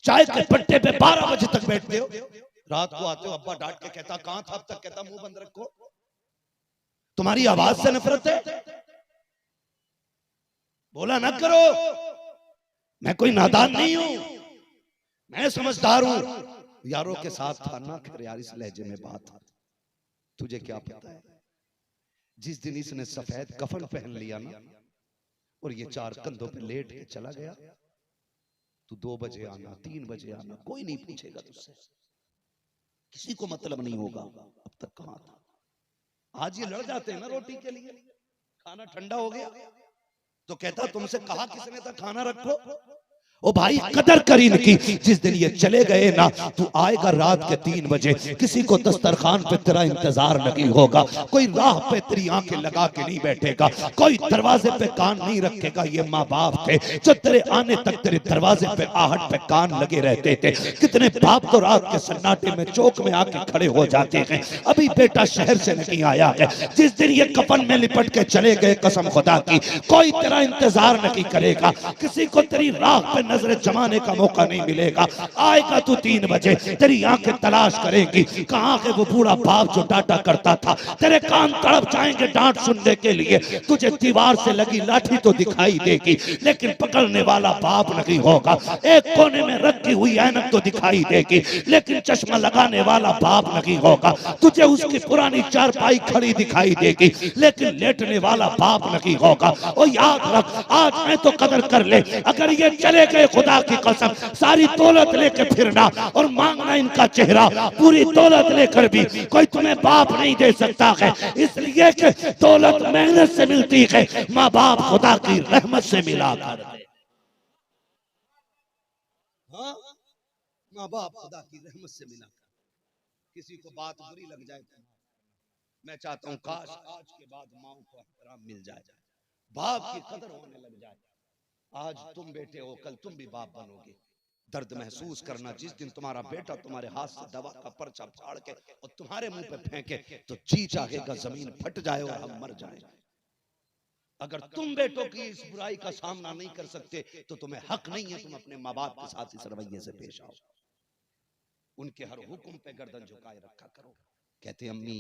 चाय के पट्टे पे 12 बजे तक बैठते हो, रात को आते हो अब्बा डांट के कहता कहां था अब तक, कहता मुंह बंद रखो, तुम्हारी आवाज से नफरत है, बोला ना करो, मैं कोई नादान नहीं हूं, मैं समझदार हूं। यारों के साथ था ना, खैर यार इस लहजे में बात, तुझे क्या पता है, जिस दिन इसने सफेद कफन पहन लिया ना और ये 4 कंधों पे लेट के चला गया, तू 2 बजे आना, 3 बजे आना, कोई नहीं पूछेगा तुझसे, किसी को मतलब नहीं होगा अब तक कहां था। आज ये लड़ जाते हैं ना रोटी के लिए, खाना ठंडा हो गया तो कहता तुमसे कहा किसने था खाना रखो। ओ भाई कदर कर इनकी, जिस दिन ये चले गए ना, तू आएगा रात के 3 बजे, किसी को दस्तरखान पे तेरा इंतजार नहीं होगा, कोई राह पे तेरी आंखें लगा के नहीं बैठेगा, कोई दरवाजे पे कान नहीं रखेगा। ये माँ बाप थे जो तेरे आने तक तेरे दरवाजे पे आहट पे कान लगे रहते थे। कितने बाप तो रात के सन्नाटे में चौक में आके खड़े हो जाते हैं, अभी बेटा शहर से नहीं आया है। जिस दिन ये कफन में लिपट के चले गए, कसम खुदा की कोई तेरा इंतजार नहीं करेगा, किसी को तेरी राह पे नजर जमाने का मौका नहीं मिलेगा। आएगा तू 3 बजे, तेरी आंखें तलाश करेंगी कहां के वो बूढ़ा बाप जो डांटा करता था, तेरे कान तड़प जाएंगे डांट सुनने के लिए। तुझे दीवार से लगी लाठी तो दिखाई देगी, लेकिन पकड़ने वाला बाप नहीं होगा। एक कोने में रखी हुई ऐनक तो दिखाई देगी, लेकिन चश्मा लगाने वाला बाप नहीं होगा। तुझे उसकी पुरानी चारपाई खड़ी दिखाई देगी, लेकिन लेटने वाला बाप नहीं होगा। और याद रख, आज मैं तो कदर कर ले, अगर ये चले गए खुदा की कसम सारी दौलत लेके फिरना और मांगना इनका चेहरा, पूरी दौलत लेकर भी कोई तुम्हें बाप नहीं दे सकता है, इसलिए कि दौलत मेहनत से मिलती है, माँ बाप खुदा की रहमत से मिला कर। हाँ, माँ बाप खुदा की रहमत से मिला कर। किसी को बात बुरी लग जाए तो मैं चाहता हूँ काश आज के बाद माँ को एहतराम मिल जाए, बाप की कदर होने लग जाए। आज तुम बेटे हो, कल तुम भी बाप बनोगे। दर्द महसूस करना, जिस दिन तुम्हारा बेटा तुम्हारे हाथ से दवा का पर्चा फाड़ के और तुम्हारे मुंह पे फेंके तो जी चाहेगा जमीन फट जाए और हम मर जाए। अगर तुम बेटों की इस बुराई का सामना नहीं कर सकते तो तुम्हें हक नहीं है तुम अपने माँ बाप के साथ इस रवैये से पेश आओ। उनके हर हुक्म पे गर्दन झुकाए रखा करो। कहते अम्मी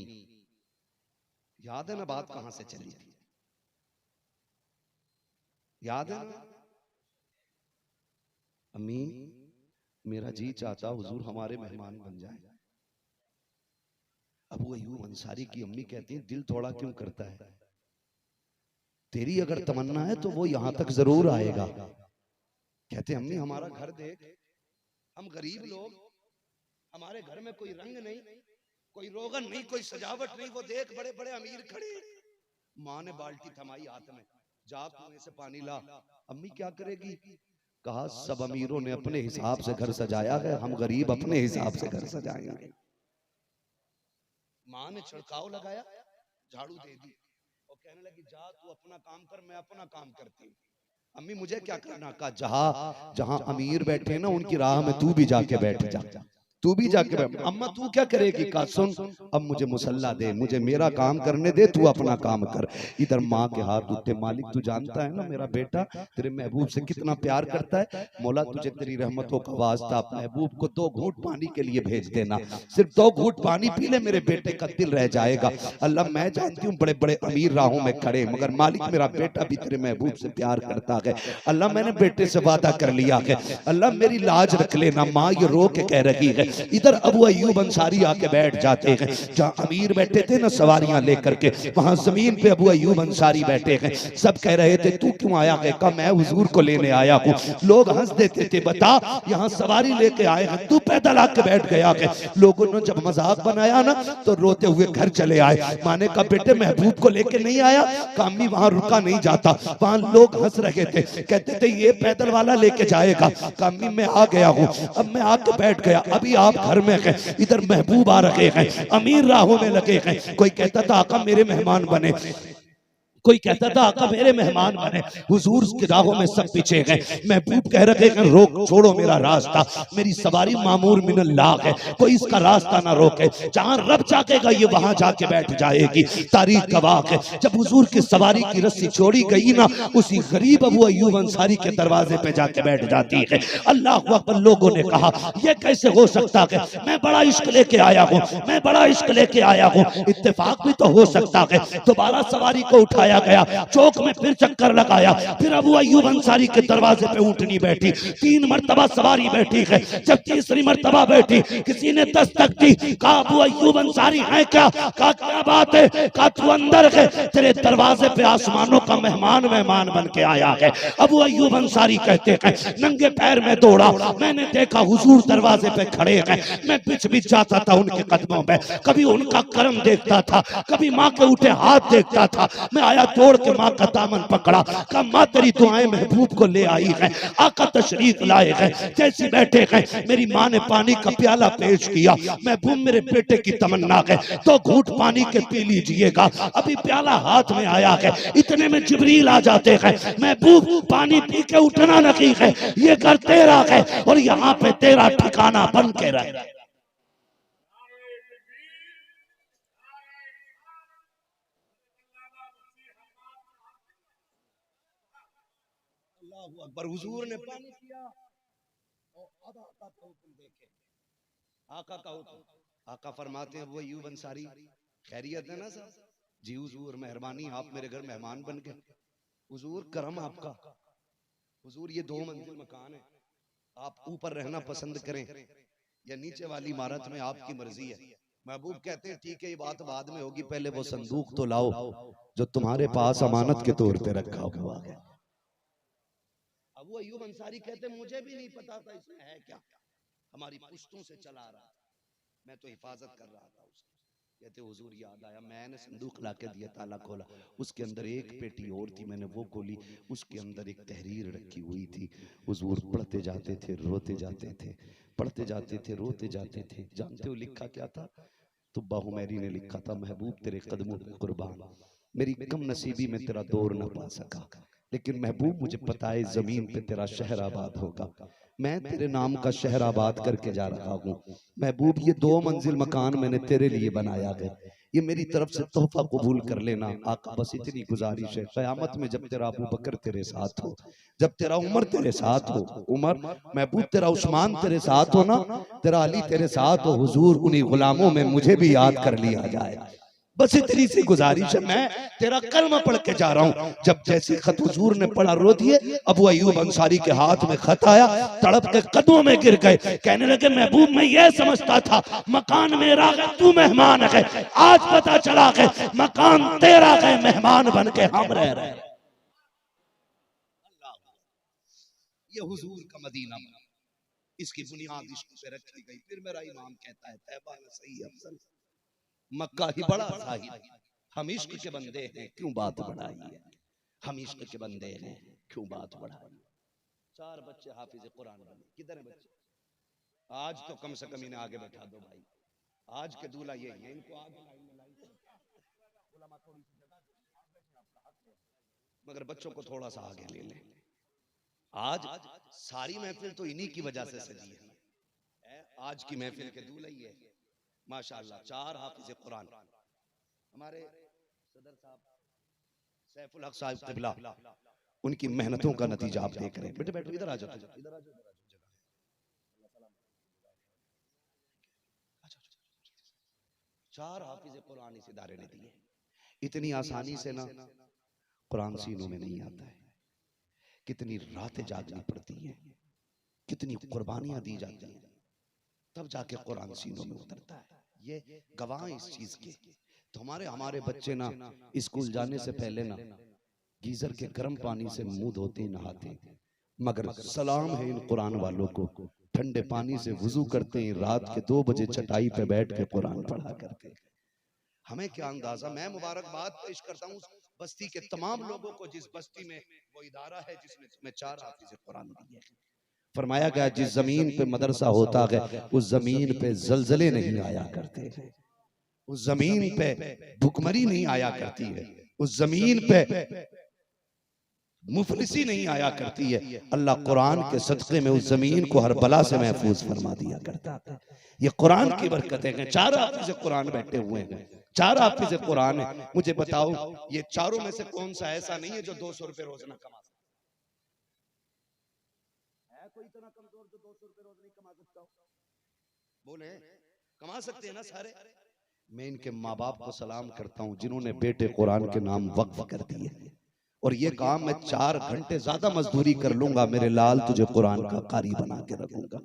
याद है ना बात कहां से चली थी, याद है ना अम्मी, मेरा जी चाहता हुजूर हमारे मेहमान बन जाए। अबू अय्यूब अंसारी की अम्मी कहती हैं दिल थोड़ा क्यों करता है, तेरी अगर तमन्ना है तो वो यहां तक जरूर आएगा। कहते अम्मी हमारा घर देख, हम गरीब लोग, हमारे घर में कोई रंग नहीं, कोई रोगन नहीं, कोई सजावट नहीं, वो देख बड़े बड़े अमीर खड़े। माँ ने बाल्टी थमाई हाथ में, जा कुएं से पानी ला। अम्मी क्या करेगी, कहा सब अमीरों ने अपने हिसाब से घर सजाया है, हम गरीब अपने हिसाब से घर सजाएंगे। माँ ने छिड़काव लगाया, झाड़ू दे दी और कहने लगी जा तू अपना काम कर, मैं अपना काम करती हूँ। अम्मी मुझे क्या करना, कहा जहां जहां अमीर बैठे ना उनकी राह में तू भी जाके बैठ जा, तू भी जाके बैठ। अम्मा तू क्या करेगी, कहा सुन अब मुझे मुसल्ला दे, मुझे मेरा काम करने दे, तू अपना काम कर। इधर माँ के हाथ उठते, मालिक तू जानता है ना मेरा बेटा तेरे महबूब से कितना प्यार करता है, मौला तुझे तेरी रहमतों का वास्ता महबूब को 2 घूंट पानी के लिए भेज देना, सिर्फ 2 घूंट पानी पी ले मेरे बेटे का दिल रह जाएगा। अल्लाह मैं जानती हूँ बड़े बड़े अमीर राहों में खड़े, मगर मालिक मेरा बेटा भी तेरे महबूब से प्यार करता है। अल्लाह मैंने बेटे से वादा कर लिया है, अल्लाह मेरी लाज रख लेना। माँ ये रो के कह रही है इधर अबू अय्यूब अंसारी आके बैठ जाते हैं। जहाँ अमीर बैठे थे ना सवारियां लेकर के, वहां जमीन पे अबू अय्यूब अंसारी बैठे हैं। सब कह रहे थे तू क्यों आया है? कहा मैं हुजूर को लेने आया हूँ। लोग हंस देते थे, बता यहाँ सवारी लेके आए हैं, तू पैदल आके बैठ गया है। लोगों ने जब मजाक बनाया ना तो रोते हुए घर चले आए। माने कहा बेटे महबूब को लेके नहीं आया? कामी वहां रुका नहीं जाता, वहां लोग हंस रहे थे, कहते थे ये पैदल वाला लेके जाएगा। कामी मैं आ गया हूँ, अब मैं आके बैठ गया, अभी आप घर में हैं, इधर महबूब आ रहे हैं, अमीर राहों में लगे हैं। कोई कहता था आका मेरे मेहमान बने, कोई कहता था आका मेरे मेहमान बने। हुजूर की राहों में सब पीछे गए। महबूब कह रहे हैं रोक छोड़ो मेरा रास्ता, मेरी सवारी मामूर मिनल्लाह है, कोई इसका रास्ता ना रोके, जहां रब चाहेगा ये वहां जाके बैठ जाएगी। तारीख गवाह है, जब हुजूर की सवारी की रस्सी छोड़ी गई ना, उसी गरीब अबू अय्यूब अंसारी के दरवाजे पे जाके बैठ जाती है। अल्लाह अकबर। लोगों ने कहा यह कैसे हो सकता है? मैं बड़ा इश्क लेके आया हूँ, मैं बड़ा इश्क लेके आया हूँ। इत्तेफाक भी तो हो सकता है। दोबारा सवारी को उठाया गया, चौक में फिर चक्कर लगाया, फिर अबू अय्यूब अंसारी के दरवाजे पे ऊँटनी बैठी। 3 मरतबा सवारी बैठी है। जब तीसरी मरतबा बैठी, किसी ने दस्तक दी, कहा अबू अय्यूब अंसारी है क्या? कहा क्या बात है? कहा तू अंदर है, तेरे दरवाजे पे आसमानों का मेहमान मेहमान बन के आया है। अबू अय्यूब अंसारी कहते हैं नंगे पैर में दौड़ा, मैंने देखा हुजूर दरवाजे पे खड़े हैं, मैं बिछ बिछ जाता था उनके कदमों पे, कभी उनका करम देखता था, कभी माँ के उठे हाथ देखता था। मैं आया तोड़ के माँ का दामन पकड़ा, कहा माँ तेरी दुआएं महबूब को ले आई है, आका तशरीफ लाए हैं। जैसे बैठे हैं मेरी माँ ने पानी का प्याला पेश किया, महबूब मेरे बेटे की तमन्ना है तो घूंट पानी के पी लीजिएगा। अभी प्याला हाथ में आया है, इतने में जिब्रील आ जाते हैं, महबूब पानी पी के उठना नहीं है, ये घर तेरा है और यहाँ पे तेरा ठिकाना बन के रहे। अल्लाहू अकबर। हुजूर ने पानी पिया और अब आका का हुक्म देखे, आका का हुक्म। आका फरमाते हैं वो अय्यूब अंसारी खैरियत है ना सर? जी हुजूर मेहरबानी, आप मेरे घर मेहमान बन गए। हुजूर करम आपका। हुजूर ये 2 मंजिल मकान है, आप ऊपर रहना पसंद करें या नीचे वाली इमारत में, आपकी मर्जी है। महबूब कहते हैं ठीक है ये बात बाद में होगी, पहले वो संदूक तो लाओ जो तुम्हारे पास अमानत के तौर पे रखा हुआ है। अबू अय्यूब अंसारी कहते मुझे भी नहीं पता था इसमें है क्या, हमारी पुश्तों से चला रहा, मैं तो हिफाजत कर रहा था उसकी। कहते हुजूर याद आया, मैंने संदूक ला के दिया, ताला खोला, उसके अंदर एक पेटी और थी, मैंने वो खोली, उसके अंदर एक तहरीर रखी हुई थी। हुजूर पढ़ते जाते थे, रोते जाते थे, पढ़ते जाते थे, रोते जाते थे। जानते हो लिखा क्या था? तुब्बा हुमैरी ने लिखा था महबूब तेरे कदमों पे कुर्बान, मेरी कम नसीबी में तेरा दौर न पा सका, लेकिन महबूब मुझे पता है जमीन पे तेरा शहर आबाद होगा, मैं तेरे नाम का शहर आबाद करके जा रहा हूँ। महबूब ये 2 मंजिल मकान मैंने तेरे लिए बनाया है, ये मेरी तरफ से तोहफा कबूल कर लेना। आका बस इतनी गुजारिश है, क़यामत में जब तेरा अबू बकर तेरे साथ हो, जब तेरा उमर तेरे साथ हो, उमर महबूब तेरा उस्मान तेरे साथ हो ना, तेरा अली तेरे साथ हो, हुजूर उन्हीं गुलामों में मुझे भी याद कर लिया जाए। बस इतनी सी गुजारिश है, मैं तेरा कलमा पढ़ के जा रहा हूँ। जब जैसे खत हुजूर ने पढ़ा रो दिए, अबू अय्यूब अंसारी के हाथ में खत आया, तड़प के कदमों में गिर गए, कहने लगे महबूब मैं ये समझता था मकान मेरा है तू मेहमान है, आज पता चला है मकान तेरा है, मेहमान बन के हम रह रहे। ये हुजूर का मदीना, इसकी बुनियाद इश्क पे रखी गई। फिर मेरा इमाम कहता है तैबा में सही अफजल, मक्का ही बड़ा जाहिर, हम इश्क के बंदे हैं क्यों बात बढ़ाई है, हम इश्क के बंदे हैं क्यों बात बढ़ाई। 4 बच्चे हाफिज कुरान बने, किधर है बच्चे? आज तो कम से कम इन्हें आगे बैठा दो भाई, आज के दूल्हा ये है, इनको आगे लाइन में लाई, मगर बच्चों को थोड़ा सा आगे ले लें। आज सारी महफिल तो इन्हीं की वजह से सजी है, आज की महफिल के दूल्हा ही है माशाअल्लाह। 4 हाफिज कुरान, हमारे सदर साहब सैफुल हक साहब क़िबला, उनकी मेहनतों का नतीजा आप देख रहे हैं। बेटे बैठो, इधर आ जाओ, इधर आ जाओ। 4 हाफिज कुरान इस इदारे ने दिए। इतनी आसानी से ना कुरान सीनों में नहीं आता है, कितनी रातें जागनी पड़ती हैं, कितनी कुर्बानियां दी जाती हैं। तब जाके कुरान सीनों में उतरता है। ये गवाह इस चीज के। तो हमारे बच्चे ना स्कूल जाने से पहले ना गीजर के गर्म पानी से मुंह धोते नहाते, मगर सलाम है इन कुरान वालों को, ठंडे पानी से वुजू करते हैं, रात के 2 बजे चटाई पे बैठ के कुरान पढ़ा करते हैं। हमें क्या अंदाजा। मैं मुबारकबाद पेश करता हूँ बस्ती के तमाम लोगों को, जिस बस्ती में वो इदारा है जिसने तुम्हें 4 हाफिज कुरान दिए। फरमाया गया जिस जमीन पे मदरसा होता है उस जमीन पे जलजले नहीं आया करते हैं, उस जमीन पे भुखमरी नहीं आया करती है, उस जमीन पे मुफलिसी नहीं आया करती है। अल्लाह कुरान के सदक़े में उस जमीन को हर बला से महफूज फरमा दिया करता है। ये कुरान की बरकतें हैं। 4 हाफिज कुरान बैठे हुए हैं, 4 हाफिज कुरान है। मुझे बताओ ये चारों में से कौन सा ऐसा नहीं है जो 200 रुपए रोज ना कमा सकता है? कोई इतना कमजोर जो 200 रुपए रोज नहीं कमा सकता हो? बोले कमा सकते हैं ना सारे। मैं इनके माँ बाप को सलाम करता हूँ जिन्होंने बेटे कुरान के नाम वक्फ कर दिए और ये काम मैं 4 घंटे ज्यादा मजदूरी कर लूंगा, मेरे लाल तुझे कुरान का कारी बना के रखूंगा।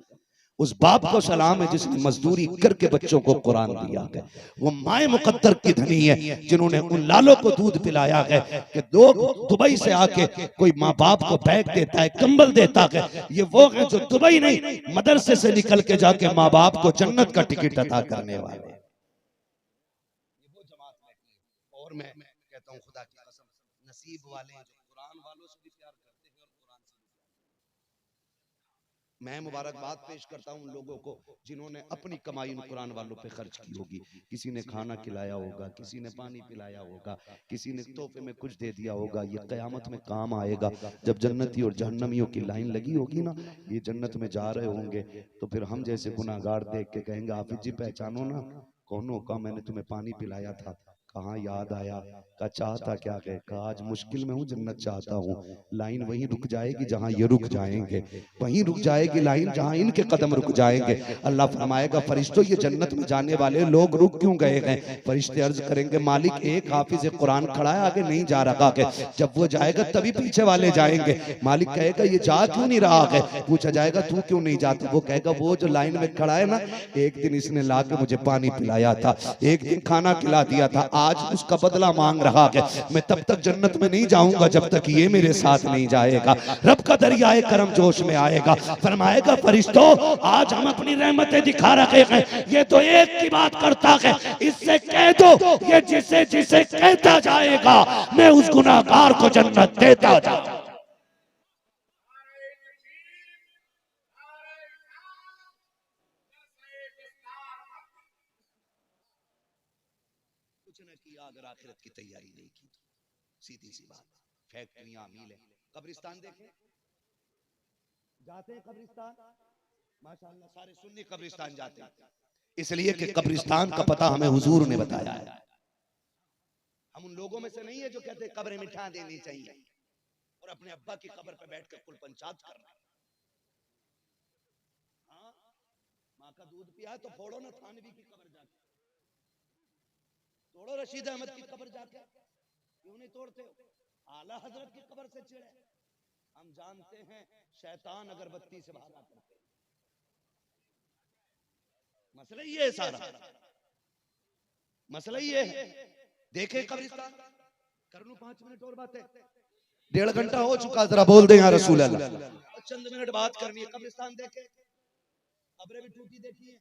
उस बाप को सलाम है जिसने मजदूरी करके बच्चों को कुरान दिया है। वो माए मुकद्दर की धनी है जिन्होंने उन लालों को दूध पिलाया है कि लोग दुबई से आके कोई माँ बाप को बैग देता है, कंबल देता है। ये वो है जो दुबई नहीं मदरसे से निकल के जाके माँ बाप को जन्नत का टिकट अता करने वाले। ये वो जमात है। और मैं कहता हूँ खुदा की कसम नसीब वाले हैं जो कुरान वालों से भी प्यार करते हैं और कुरान से भी। मैं मुबारकबाद पेश करता हूं उन लोगों को जिन्होंने अपनी कमाई उन कुरान वालों पे खर्च की होगी। किसी ने खाना खिलाया होगा, किसी ने पानी पिलाया होगा, किसी ने तोहफे में कुछ दे दिया होगा। ये कयामत में काम आएगा जब जन्नती और जहन्नमियों की लाइन लगी होगी ना, ये जन्नत में जा रहे होंगे तो फिर हम जैसे गुनाहगार देख के कहेंगे हाफिज जी पहचानो ना कौन होगा, मैंने तुम्हें पानी पिलाया था। कहाँ याद आया? का चाहता क्या है? कहा आज मुश्किल में हूँ, जन्नत चाहता हूँ। लाइन वहीं रुक जाएगी जहां ये रुक जाएंगे, वहीं रुक जाएगी लाइन जहां इनके कदम रुक जाएंगे। अल्लाह फरमाएगा फरिश्तों ये जन्नत में जाने वाले लोग रुक क्यों गए हैं? फरिश्ते अर्ज करेंगे मालिक एक हाफिज कुरान खड़ा है आगे नहीं जा रहा है, जब वो जाएगा तभी पीछे वाले जाएंगे। मालिक कहेगा ये जा क्यों नहीं रहा है? पूछा जाएगा तू क्यों नहीं जाता? वो कहेगा वो जो लाइन में खड़ा है ना, एक दिन इसने ला के मुझे पानी पिलाया था, एक दिन खाना खिला दिया था, आज उसका बदला मांग रहा है। मैं तब तक जन्नत में नहीं जाऊंगा जब तक ये मेरे साथ नहीं जाएगा। रब का दरियाए करम जोश में आएगा, फरमाएगा फरिश्तों आज हम अपनी रहमतें दिखा रहे हैं, ये तो एक की बात करता है, इससे कह दो ये जिसे जिसे कहता जाएगा मैं उस गुनाहगार को जन्नत देता जाऊंगा। कुछ न किया अगर आखिरत की तैयारी नहीं की तो सीधी सी बात। फैक्ट्रियां मिलें, कब्रिस्तान देखें, जाते हैं कब्रिस्तान माशाअल्लाह सारे सुन्नी कब्रिस्तान जाते हैं इसलिए कि कब्रिस्तान का पता हमें हुजूर ने बताया है। हम उन लोगों में से नहीं है जो कहते हैं कब्रें मिठा देनी चाहिए और अपने अब्बा की कब्र पे बैठकर कुल पंचायत कर रहे हैं। हाँ माँ का दूध पिया है तो फोड़ो ना थानवी की कब्र जाके, तोड़ो रशीद अहमद की कब्र जाके, क्यों नहीं तोड़ते हो? आला हजरत की कब्र से चिढ़े। हम जानते हैं शैतान अगरबत्ती से भागा करते, मसला ये है सारा, मसला ये है। देखे कब्रिस्तान कर लूं 5 मिनट और बातें, 1.5 घंटा हो चुका, जरा बोल दे या रसूल अल्लाह। चंद मिनट बात करनी है। कब्रिस्तान देखे, कब्रें भी टूटी देखी है,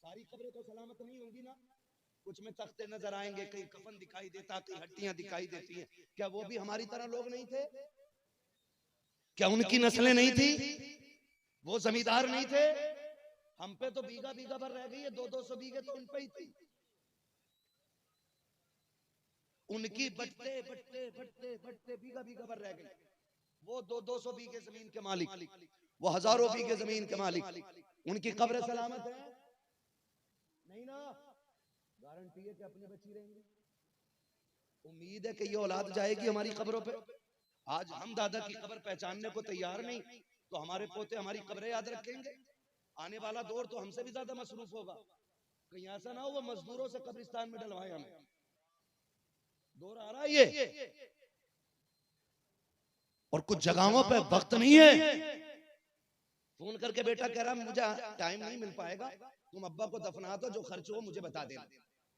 सारी कब्रें तो सलामत नहीं होंगी ना, कुछ में तख्ते नजर आएंगे, कहीं कफन दिखाई देता, कहीं हड्डियां दिखाई देती हैं। क्या वो भी हमारी तरह लोग नहीं थे? क्या उनकी नस्लें नहीं थी? वो जमींदार नहीं थे? हम पे तो बीघा बीघा भर रह गई है, 200-200 बीघे तो उन पे ही थी। उनकी बटते बटते बटते बटते बीघा बीघा भर रह गई। वो 200-200 बीघे जमीन के मालिक, वो हजारों बीघे जमीन के मालिक, उनकी कब्र सलामत है नहीं ना? गारंटी है कि अपने बची रहेंगे। उम्मीद है कि ये औलाद जाएगी हमारी कब्रों पे। आज हम दादा की कब्र पहचानने को तैयार नहीं तो हमारे पोते हमारी कब्रें याद रखेंगे। आने वाला दौर तो हमसे भी ज्यादा मसरूफ होगा। कहीं ऐसा ना हो वो मजदूरों से कब्रिस्तान में डलवाए हमें। दौर आ रहा है ये। और कुछ जगहों पे वक्त नहीं है, फोन करके बेटा कह रहा मुझे टाइम नहीं मिल पाएगा, तुम अब्बा को दफना दो, जो खर्च हो मुझे बता देना।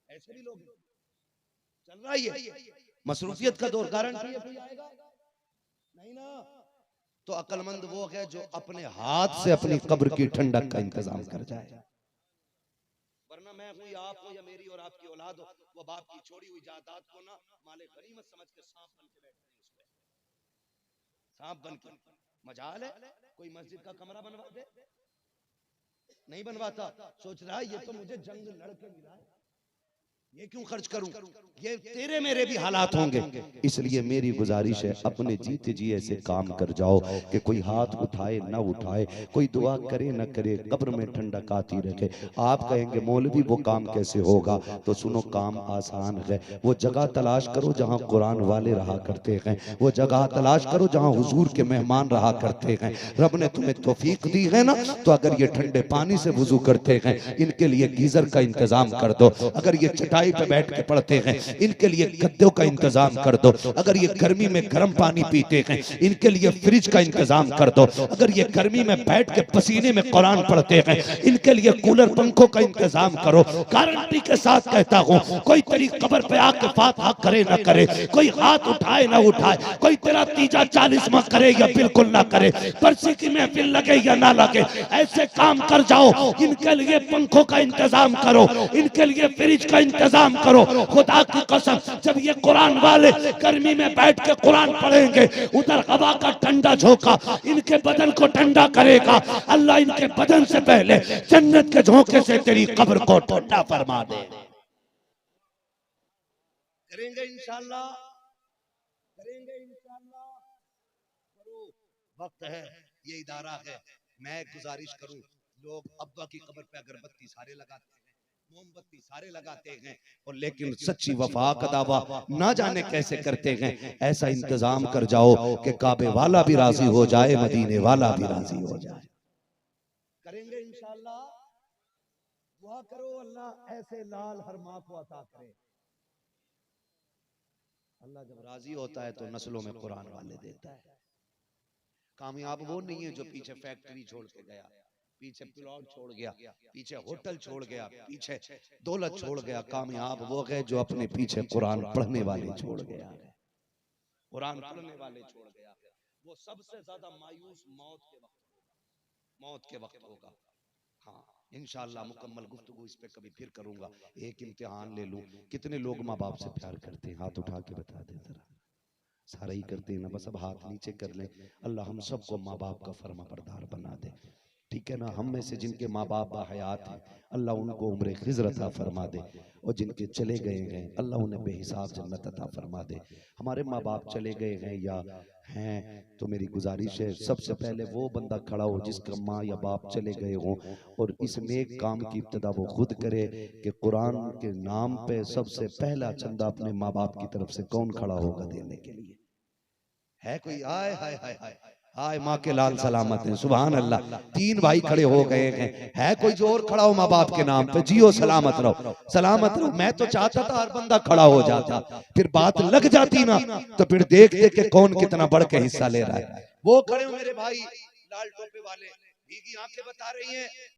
ऐसे भी लोग चल रहा है ये मसरूफियत का दौर, गारंटी है कोई आएगा नहीं ना। तो अक्लमंद वो है जो अपने हाथ से अपनी कब्र की ठंडक का इंतजाम कर जाए। वरना मैं हुई आप हो या मेरी और आपकी औलाद हो, वो बाप की छोड़ी हुई जायदाद को ना माले गनीमत समझ के सांप बन के बैठते हैं उस पे, सांप बन के। मजाल है कोई मस्जिद का कमरा बनवा दे, नहीं बनवाता, सोच रहा है ये तो मुझे जंग लड़के मिला है, ये क्यों खर्च करूं, ये तेरे मेरे भी हालात होंगे। इसलिए मेरी गुजारिश है अपने जीते जी ऐसे काम कर जाओ कि कोई हाथ उठाए ना उठाए, कोई दुआ करे ना करे, कब्र में ठंडक आती रहे। आप कहेंगे मौलवी वो काम कैसे होगा, तो सुनो काम आसान है। वो जगह तलाश करो जहां कुरान वाले रहा करते हैं, वो जगह तलाश करो जहां हुजूर के मेहमान रहा करते हैं। रब ने तुम्हें तौफीक दी है ना, तो अगर ये ठंडे पानी से वुजू करते हैं, इनके लिए गीजर का इंतजाम कर दो। अगर ये चटाई पे बैठ के पढ़ते हैं, इनके लिए गद्दों का इंतजाम कर दो। अगर ये गर्मी में गर्म पानी पीते हैं, इनके लिए फ्रिज का इंतजाम कर दो। अगर ये गर्मी में बैठ के पसीने में कुरान पढ़ते हैं, इनके लिए कूलर पंखों का इंतजाम करो। गारंटी के साथ कहता हूँ, कोई तेरी कब्र पे आके फातिहा करे ना करे, कोई हाथ उठाए ना उठाए, कोई तेरा तीजा 40वां करे या बिल्कुल ना करे, परसी की महफिल लगे या ना लगे, ऐसे काम कर जाओ। इनके लिए पंखों का इंतजाम करो, इनके लिए फ्रिज का इंतजाम करो। खुदा की कसम, जब ये कुरान वाले गर्मी में बैठ के कुरान पढ़ेंगे, उधर हवा का ठंडा झोंका इनके बदन को ठंडा करेगा। अल्लाह इनके बदन से पहले जन्नत के झोंके से तेरी कब्र को ठंडा फरमा दे। करेंगे इंशाअल्लाह, करेंगे इंशाअल्लाह। करो, वक्त है, ये इदारा है। मैं गुजारिश करूं, लोग अब्बा की कब्र पे अगरबत्ती सारे लगाते हैं, मोमबत्ती सारे लगाते हैं, और लेकिन सच्ची वफा का दावा ना जाने कैसे करते हैं। ऐसा इंतजाम कर जाओ कि काबे वाला भी राजी हो जाए, मदीने वाला भी राजी हो जाए। करेंगे इंशाअल्लाह। दुआ करो अल्लाह ऐसे लाल हर माँ को अता करे। अल्लाह जब राजी होता है तो नस्लों में कुरान वाले देता है। कामयाब वो नहीं है जो पीछे फैक्ट्री छोड़ के गया, पीछे प्लॉट छोड़ गया, पीछे होटल छोड़ गया, पीछे दौलत छोड़ गया। कामयाब वो है जो अपने पीछे कुरान पढ़ने वाले छोड़ गया, कुरान पढ़ने वाले छोड़ गया। वो सबसे ज्यादा मायूस मौत के वक्त होगा। हाँ इंशाअल्लाह मुकम्मल गुफ्तगू इस पे कभी फिर करूंगा। एक इम्तिहान ले लूं, कितने लोग माँ बाप से प्यार करते हैं, हाथ उठा के बता दे जरा। सारा ही करते हैं ना, बस अब हाथ नीचे कर लें। अल्लाह हम सबको माँ बाप का फर्मा बरदार बना दे, ठीक है ना। हम में से जिनके माँ बाप बाहयात हैं, अल्लाह उनको उम्र खिज़्र अता फरमा दे, और जिनके चले गए हैं अल्लाह उन्हें बेहिसाब जन्नत अता फरमा दे। हमारे माँ बाप चले गए हैं या हैं, तो मेरी गुजारिश है सबसे पहले वो बंदा खड़ा हो जिसका माँ या बाप चले गए हों, और इस नेक काम की इब्तिदा वो खुद करे कि कुरान के नाम पे सबसे पहला चंदा अपने माँ बाप की तरफ से कौन खड़ा होगा देने के लिए? है कोई? आय हाय हाय हाय हाय, माँ के लाल सलामत हैं, सुभान अल्लाह। 3 भाई खड़े हो गए हैं, है कोई जो और खड़ा हो माँ बाप के नाम पे? जियो सलामत रहो, सलामत रहो। मैं तो चाहता था हर बंदा खड़ा हो जाता, फिर बात लग जाती ना, तो फिर देख दे के कौन कितना बढ़ के हिस्सा ले रहा है। वो खड़े हो मेरे भाई लाल टोपे वाले, भीगी आंखें बता रही हैं,